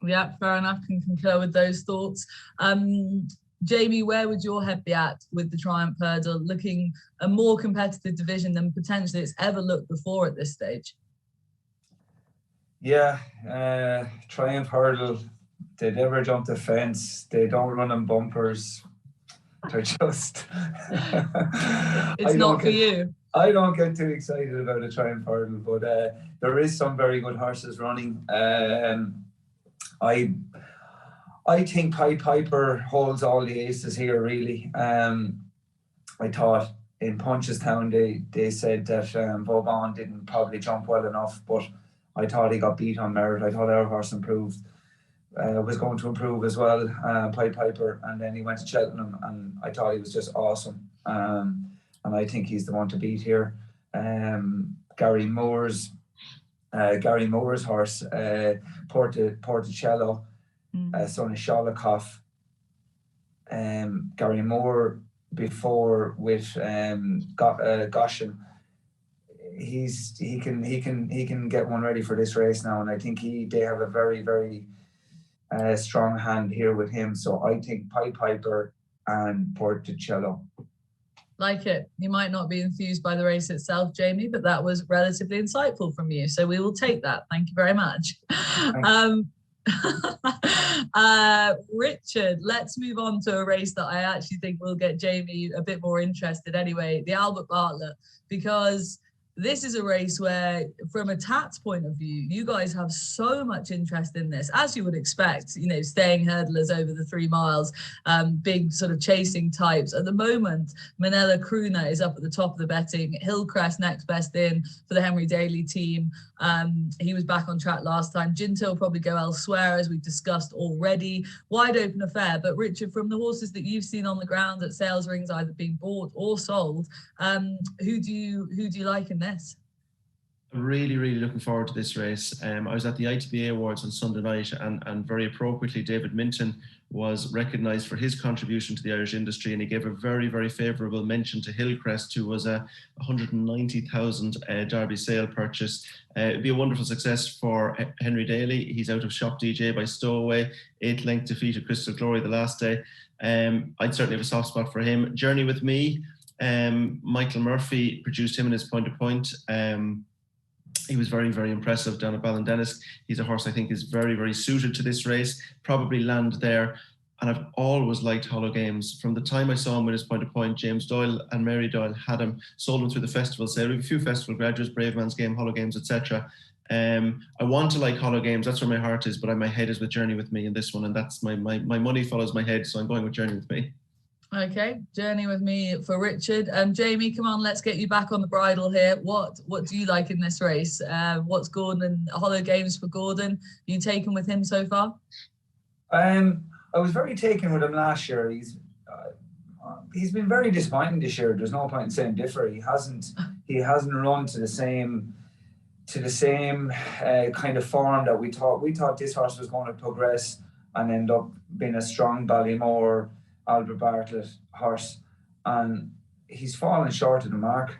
Yeah, fair enough. Can concur with those thoughts. Jamie, where would your head be at with the Triumph Hurdle, looking a more competitive division than potentially it's ever looked before at this stage? Yeah, Triumph Hurdle, they never jump the fence. They don't run on bumpers. They're just... It's not for you. I don't get too excited about a Triumph Hurdle, but there is some very good horses running. I think Pied Piper holds all the aces here, really. I thought in Punchestown they said that Vauban didn't probably jump well enough, but I thought he got beat on merit. I thought our horse was going to improve as well, Pied Piper, and then he went to Cheltenham, and I thought he was just awesome. And I think he's the one to beat here. Gary Moore's horse, Porticello, son of Sholikoff. Gary Moore before with Goshen. He can get one ready for this race now, and I think they have a very, very strong hand here with him. So I think Pied Piper and Porticello. Like it. You might not be enthused by the race itself, Jamie, but that was relatively insightful from you. So we will take that. Thank you very much. Richard, let's move on to a race that I actually think will get Jamie a bit more interested anyway, the Albert Bartlett, because this is a race where, from a Tats point of view, you guys have so much interest in this, as you would expect, you know, staying hurdlers over the 3 miles, big sort of chasing types. At the moment, Manila Crooner is up at the top of the betting. Hillcrest next best in for the Henry Daly team. He was back on track last time. Ginto will probably go elsewhere, as we've discussed already. Wide open affair. But Richard, from the horses that you've seen on the ground at sales rings, either being bought or sold, who do you like in this? I'm really, really looking forward to this race. I was at the ITBA Awards on Sunday night, and very appropriately, David Minton was recognised for his contribution to the Irish industry, and he gave a very, very favourable mention to Hillcrest, who was a 190,000 Derby sale purchase. It'd be a wonderful success for Henry Daly. He's out of Shop DJ by Stowaway, 8-length defeat at Crystal Glory the last day. I'd certainly have a soft spot for him. Journey with Me, Michael Murphy produced him in his point-to-point. He was very, very impressive down at Ballindennis. He's a horse I think is very, very suited to this race, probably land there. And I've always liked Hollow Games. From the time I saw him with his point-to-point, James Doyle and Mary Doyle had him, sold him through the festival sale. We have a few festival graduates, Brave Man's Game, Hollow Games, etc. I want to like Hollow Games, that's where my heart is, but my head is with Journey with Me in this one, and that's my money follows my head, so I'm going with Journey with Me. Okay, Journey with Me for Richard. Jamie, come on, let's get you back on the bridle here. What do you like in this race? What's Gordon and Hollow Games for Gordon? Are you taken with him so far? I was very taken with him last year. He's been very disappointing this year. There's no point in saying different. He hasn't run to the same kind of form that we thought. We thought this horse was going to progress and end up being a strong Ballymore Albert Bartlett horse, and he's fallen short of the mark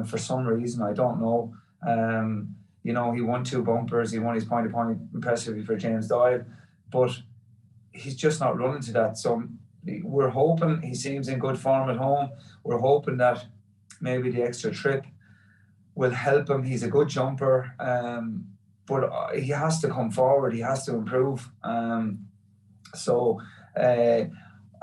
for some reason. I don't know. You know, he won 2 bumpers. He won his point-to-point impressively for James Doyle, but he's just not running to that. So we're hoping, he seems in good form at home. We're hoping that maybe the extra trip will help him. He's a good jumper, but he has to come forward. He has to improve.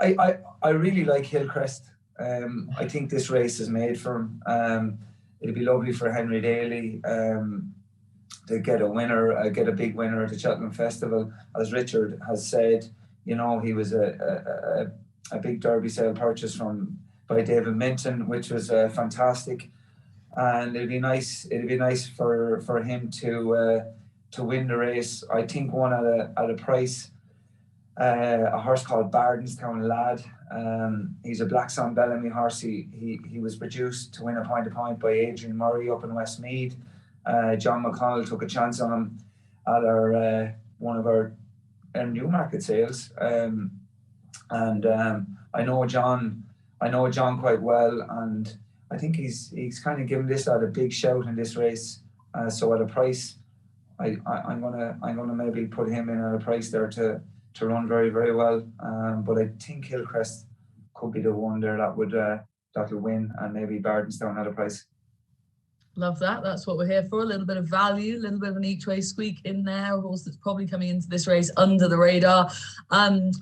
I really like Hillcrest. I think this race is made for him. It'd be lovely for Henry Daly to get a winner, get a big winner at the Cheltenham Festival. As Richard has said, you know, he was a big Derby sale purchase by David Minton, which was fantastic. And it'd be nice for him to win the race. I think one at a price. A horse called Bardenstown Lad. He's a Black Sun Bellamy horse. He was produced to win a point-to-point by Adrian Murray up in Westmeath. John McConnell took a chance on him at one of our Newmarket sales. And I know John quite well, and I think he's kind of given this out a big shout in this race. So at a price, I'm gonna maybe put him in at a price there to run very, very well. But I think Hillcrest could be the one there that'll win, and maybe Bardenstown at a price. Love that. That's what we're here for. A little bit of value, a little bit of an each way squeak in there. A horse that's probably coming into this race under the radar,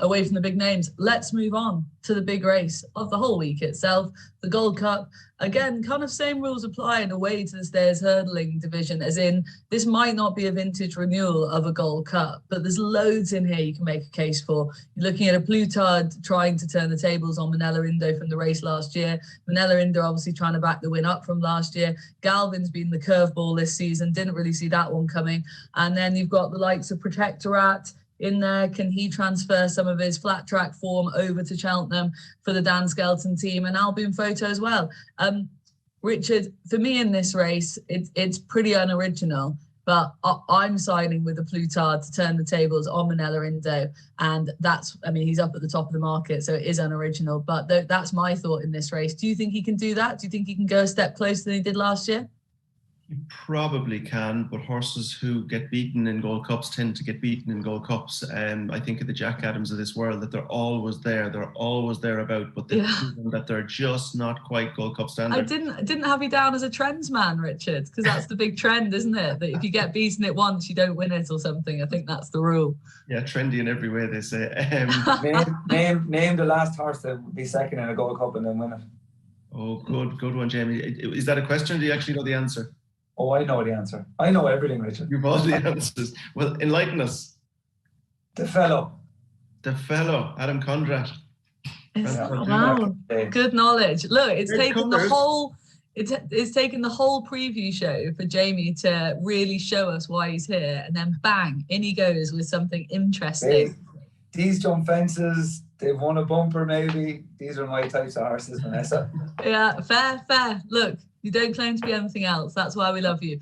away from the big names. Let's move on to the big race of the whole week itself, the Gold Cup. Again, kind of same rules apply in a way to the stairs hurdling division, as in this might not be a vintage renewal of a Gold Cup, but there's loads in here you can make a case for. You're looking at a Plutard trying to turn the tables on Manella Indo from the race last year. Manella Indo obviously trying to back the win up from last year. Galvin's been the curveball this season, didn't really see that one coming. And then you've got the likes of Protectorat in there. Can he transfer some of his flat track form over to Cheltenham for the Dan Skelton team, and Albion Photo as well? Richard, for me in this race, it's pretty unoriginal, but I'm siding with the Plutard to turn the tables on Manella Indo, and he's up at the top of the market, so it is unoriginal, but that's my thought in this race. Do you think he can do that? Do you think he can go a step closer than he did last year? You probably can, but horses who get beaten in Gold Cups tend to get beaten in Gold Cups. I think of the Jack Adams of this world, that they're always thereabout, but that they're just not quite Gold Cup standard. I didn't have you down as a trends man, Richard, because that's the big trend, isn't it? That if you get beaten it once, you don't win it or something. I think that's the rule. Yeah, trendy in every way, they say. Name the last horse that would be second in a Gold Cup and then win it. Oh, good one, Jamie. Is that a question, or do you actually know the answer? Oh, I know the answer. I know everything, Richard. You've all the answers. Well, enlighten us. The fellow, Adam Conrad. Wow, good knowledge. Look, it's taken the whole preview show for Jamie to really show us why he's here, and then bang, in he goes with something interesting. These jump fences, they've won a bumper maybe. These are my types of horses, Vanessa. Yeah, fair. Look, you don't claim to be anything else. That's why we love you.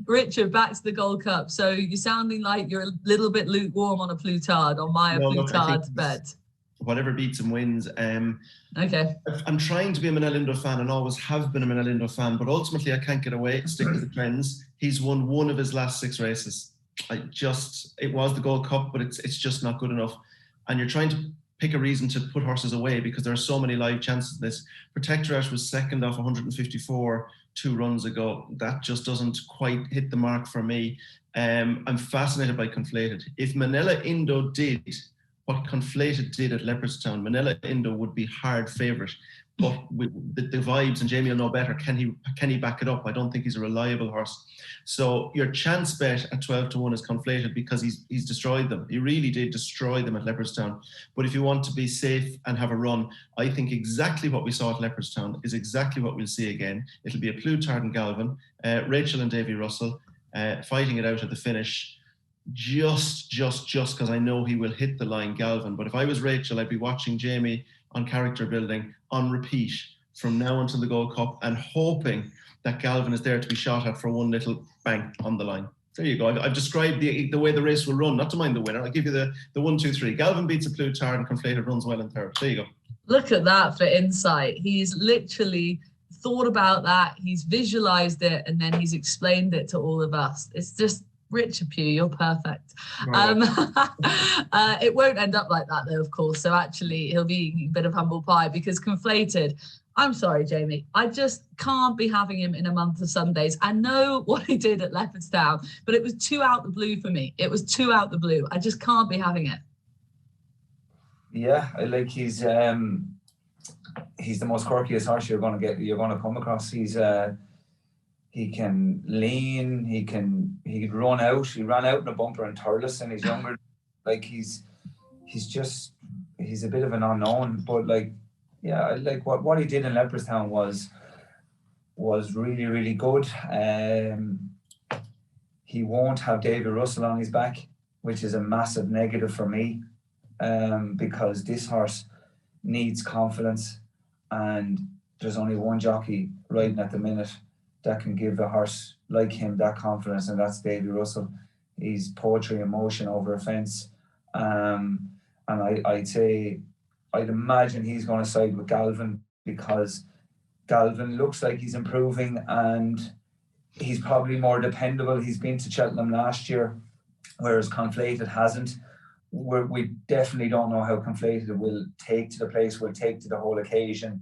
Richard, back to the Gold Cup. So you're sounding like you're a little bit lukewarm on a Plutard, on my Plutard bet. Whatever beats him wins. Okay. I'm trying to be a Manella Indo fan and always have been a Manella Indo fan, but ultimately I can't get away, stick to the trends. He's won one of his last 6 races. It was the Gold Cup, but it's just not good enough. And you're trying to pick a reason to put horses away because there are so many live chances in this. Protectorat was second off 154 2 runs ago. That just doesn't quite hit the mark for me. I'm fascinated by Conflated. If Manella Indo did what Conflated did at Leopardstown, Manella Indo would be hard favourite. But the vibes, and Jamie will know better, can he back it up? I don't think he's a reliable horse. So your chance bet at 12-1 is Conflated because he's destroyed them. He really did destroy them at Leopardstown. But if you want to be safe and have a run, I think exactly what we saw at Leopardstown is exactly what we'll see again. It'll be a Plutard and Galvin, Rachel and Davy Russell fighting it out at the finish. Just because I know he will hit the line, Galvin. But if I was Rachel, I'd be watching Jamie on character building on repeat from now until the Gold Cup and hoping that Galvin is there to be shot at for one little bang on the line. There you go. I've described the way the race will run, not to mind the winner. I'll give you the 1, 2, 3. Galvin beats a Plutard and Conflated runs well in third. There you go. Look at that for insight. He's literally thought about that. He's visualized it and then he's explained it to all of us. It's just Richard Pugh, you're perfect. It won't end up like that though, of course. So actually he'll be eating a bit of humble pie because Conflated, I'm sorry, Jamie, I just can't be having him in a month of Sundays. I know what he did at Leopardstown, but it was too out the blue for me. It was too out the blue. I just can't be having it. Yeah, I like he's the most quirkiest horse you're going to come across. He can lean, he can run out. He ran out in a bumper in Thurles and he's younger. Like he's a bit of an unknown, but like, yeah, I like what he did in Leopardstown was really, really good. He won't have David Russell on his back, which is a massive negative for me, because this horse needs confidence and there's only one jockey riding at the minute that can give a horse like him that confidence, and that's Davy Russell. He's poetry in motion over a fence. And I'd imagine he's going to side with Galvin because Galvin looks like he's improving and he's probably more dependable. He's been to Cheltenham last year, whereas Conflated hasn't. We definitely don't know how Conflated will take to the place, will take to the whole occasion.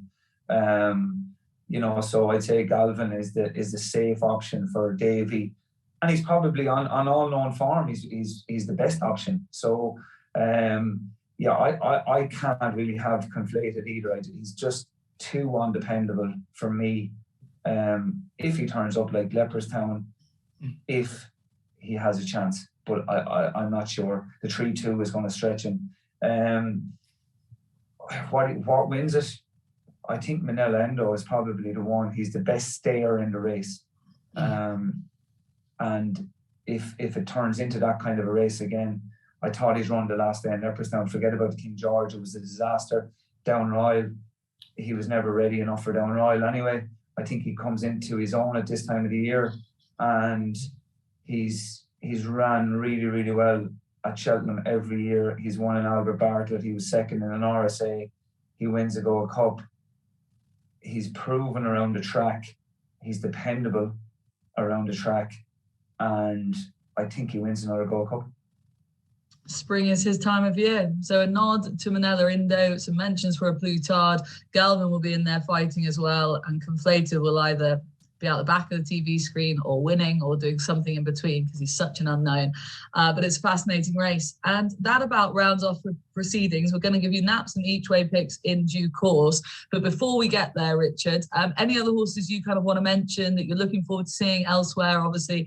So I'd say Galvin is the safe option for Davy, and he's probably on all known form. He's the best option. So yeah, I can't really have conflated either. He's just too undependable for me. If he turns up like Leopardstown, if he has a chance, but I'm not sure. The 3-2 is going to stretch him. What wins it? I think Manila Endo is probably the one. He's the best stayer in the race. And if it turns into that kind of a race again, I thought he's run the last day in Leopardstown. Forget about King George. It was a disaster. Down Ryle, he was never ready enough for Down Ryle anyway. I think he comes into his own at this time of the year, and he's ran really, really well at Cheltenham every year. He's won an Albert Bartlett. He was second in an RSA. He wins a Gold Cup. He's proven around the track. He's dependable around the track, and I think he wins another Gold Cup. Spring is his time of year. So a nod to Manila Indo, some mentions for a Plutard. Galvin will be in there fighting as well, and Conflated will either be out the back of the TV screen or winning or doing something in between because he's such an unknown. But it's a fascinating race. And that about rounds off the proceedings. We're going to give you naps and each way picks in due course. But before we get there, Richard, any other horses you kind of want to mention that you're looking forward to seeing elsewhere? Obviously,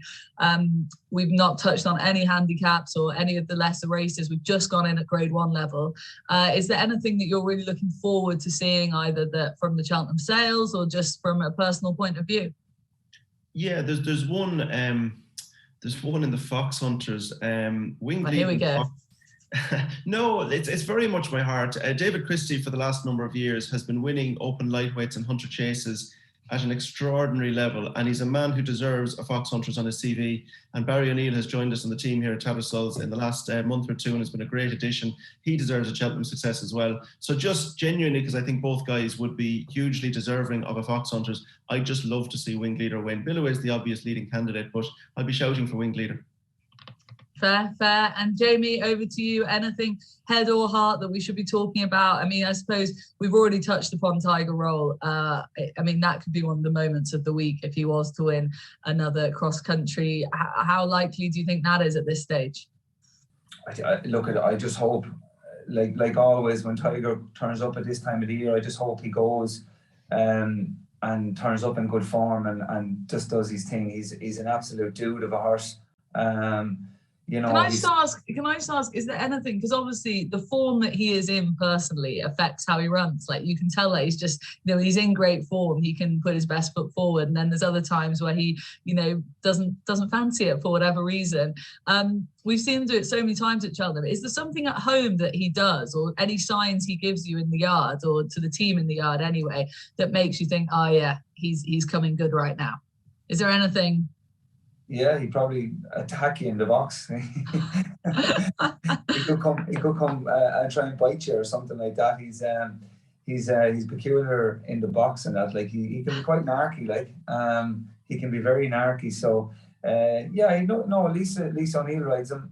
we've not touched on any handicaps or any of the lesser races. We've just gone in at Grade 1 level. Is there anything that you're really looking forward to seeing, either from the Cheltenham sales or just from a personal point of view? Yeah, there's one in the Fox Hunters. Here we go. No, it's very much my heart. David Christie for the last number of years has been winning open lightweights and hunter chases at an extraordinary level, and he's a man who deserves a Fox Hunters on his CV. And Barry O'Neill has joined us on the team here at Tattersalls in the last month or two and has been a great addition. He deserves a Cheltenham success as well. So just genuinely, because I think both guys would be hugely deserving of a Fox Hunters, I'd just love to see Winged Leader win. Billow is the obvious leading candidate, but I'll be shouting for Winged Leader. Fair. And Jamie, over to you. Anything head or heart that we should be talking about? I mean, I suppose we've already touched upon Tiger Roll. I mean, that could be one of the moments of the week if he was to win another cross country. How likely do you think that is at this stage? I just hope, like always, when Tiger turns up at this time of the year, I just hope he goes and turns up in good form and just does his thing. He's an absolute dude of a horse. Can I just ask, is there anything, because obviously the form that he is in personally affects how he runs. Like, you can tell that he's just, he's in great form. He can put his best foot forward. And then there's other times where he, doesn't fancy it for whatever reason. We've seen him do it so many times at Cheltenham. Is there something at home that he does, or any signs he gives you in the yard, or to the team in the yard anyway, that makes you think, oh yeah, he's coming good right now? Is there anything? Yeah, he'd probably attack you in the box. he could come and try and bite you or something like that. He's peculiar in the box and that. Like, he can be quite narky. Like, he can be very narky. So at least O'Neill rides him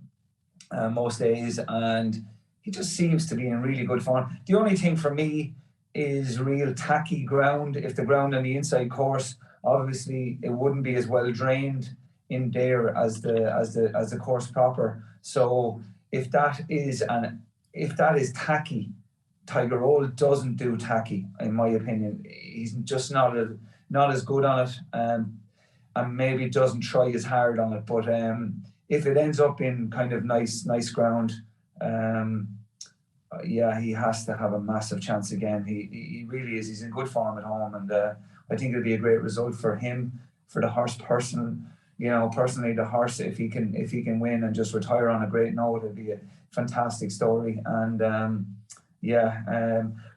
most days, and he just seems to be in really good form. The only thing for me is real tacky ground. If the ground on the inside course, obviously it wouldn't be as well drained in there as the course proper. So if that is tacky, Tiger Roll doesn't do tacky, in my opinion. He's just not as good on it, and maybe doesn't try as hard on it. But if it ends up in kind of nice ground, he has to have a massive chance again. He really is. He's in good form at home, and I think it'll be a great result for him, for the horse personally, the horse, if he can win and just retire on a great note, it'd be a fantastic story. And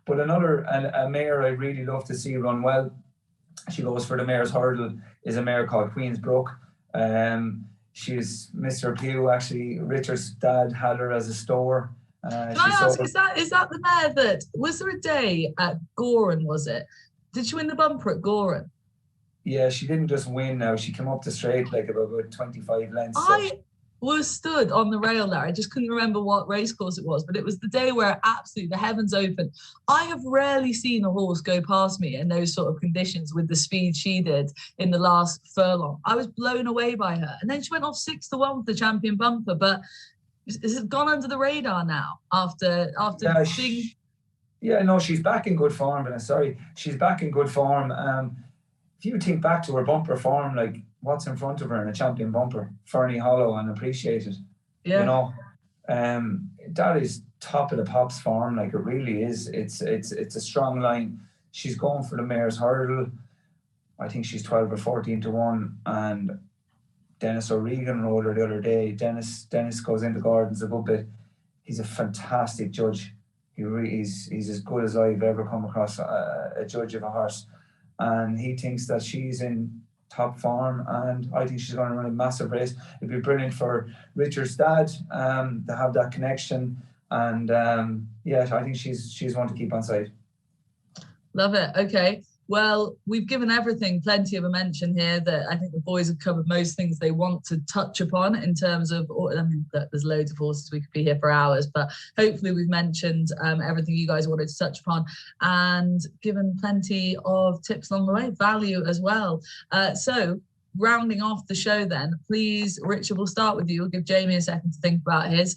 but a mare I really love to see run well, she goes for the Mayor's Hurdle, is a mare called Queen's Brook. She's Mr. Pugh, actually. Richard's dad had her as a store. Can I ask, is that the mare that, was there a day at Goran, was it? Did she win the bumper at Goran? Yeah, she didn't just win now. She came up the straight like about 25 lengths. I was stood on the rail there. I just couldn't remember what racecourse it was, but it was the day where absolutely the heavens opened. I have rarely seen a horse go past me in those sort of conditions with the speed she did in the last furlong. I was blown away by her. And then she went off 6-1 with the champion bumper. But Is it gone under the radar now after being? Yeah, no, she's back in good form, Vanessa. Sorry, she's back in good form. If you think back to her bumper form, like what's in front of her in a champion bumper, Fernie Hollow and Appreciated. Yeah. You know, that is top of the pops form. Like it really is. It's a strong line. She's going for the Mayor's Hurdle. I think she's 12 or 14 to 1, and Dennis O'Regan rode her the other day. Dennis goes into Gordon's a good bit. He's a fantastic judge. He's as good as I've ever come across a judge of a horse, and he thinks that she's in top form, and I think she's going to run a massive race. It'd be brilliant for Richard's dad to have that connection, and I think she's one to keep on side. Love it. Okay. Well, we've given everything plenty of a mention here. That I think the boys have covered most things they want to touch upon in terms of, I mean, there's loads of horses, we could be here for hours, but hopefully we've mentioned everything you guys wanted to touch upon and given plenty of tips along the way, value as well. So rounding off the show then, please, Richard, we'll start with you. We'll give Jamie a second to think about his.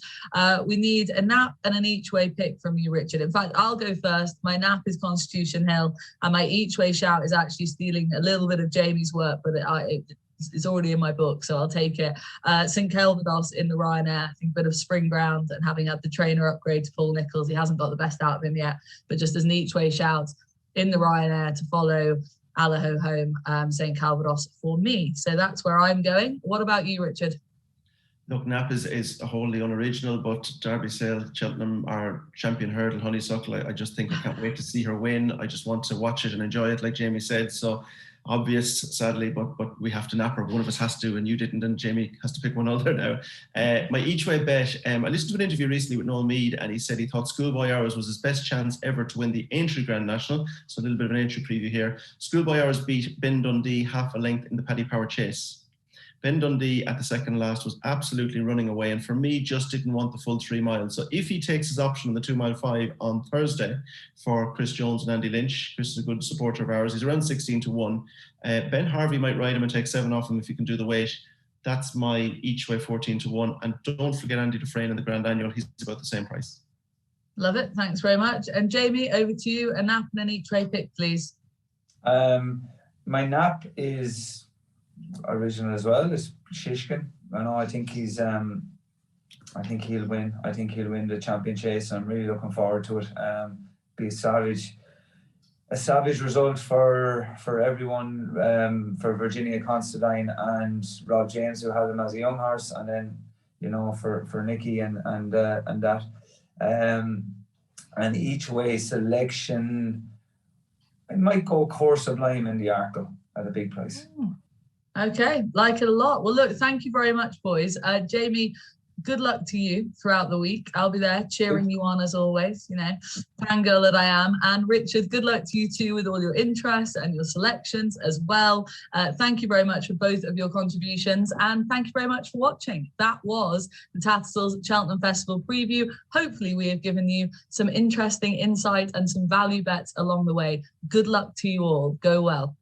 We need a nap and an each way pick from you, Richard. In fact, I'll go first. My nap is Constitution Hill, and my each way shout is actually stealing a little bit of Jamie's work, but it's already in my book, so I'll take it. St Calvados in the Ryanair, I think a bit of spring ground, and having had the trainer upgrade to Paul Nicholls, he hasn't got the best out of him yet, but just as an each way shout in the Ryanair to follow Allaho home, St Calvados for me. So that's where I'm going. What about you, Richard? Look, Nap is wholly unoriginal, but Derby Sale, Cheltenham, our champion hurdle, Honeysuckle, I just think I can't wait to see her win. I just want to watch it and enjoy it, like Jamie said. So obvious, sadly, but we have to nap her. One of us has to, and you didn't, and Jamie has to pick one other now. My each way bet, I listened to an interview recently with Noel Meade, and he said he thought Schoolboy Hours was his best chance ever to win the Aintree Grand National. So a little bit of an entry preview here. Schoolboy Hours beat Ben Dundee half a length in the Paddy Power Chase. Ben Dundee at the second last was absolutely running away, and for me just didn't want the full 3 miles. So if he takes his option on the 2 mile 5 on Thursday for Chris Jones and Andy Lynch, Chris is a good supporter of ours, he's around 16 to 1. Ben Harvey might ride him and take 7 off him if he can do the weight. That's my each way 14 to 1. And don't forget Andy Dufresne in the Grand Annual, he's about the same price. Love it, thanks very much. And Jamie, over to you. A nap and an each way pick, please. My nap is original as well. It's Shishkin. I think he's I think he'll win. I think he'll win the champion chase. I'm really looking forward to it. Be a savage result for everyone, for Virginia Constantine and Rob James, who had him as a young horse, and then for Nicky and that. And each way selection, I might go Course Sublime in the Arkle at a big price. Okay, like it a lot. Well, look, thank you very much, boys. Jamie, good luck to you throughout the week. I'll be there cheering you on as always, fangirl that I am. And Richard, good luck to you too with all your interests and your selections as well. Thank you very much for both of your contributions, and thank you very much for watching. That was the Tattersalls Cheltenham Festival preview. Hopefully we have given you some interesting insight and some value bets along the way. Good luck to you all. Go well.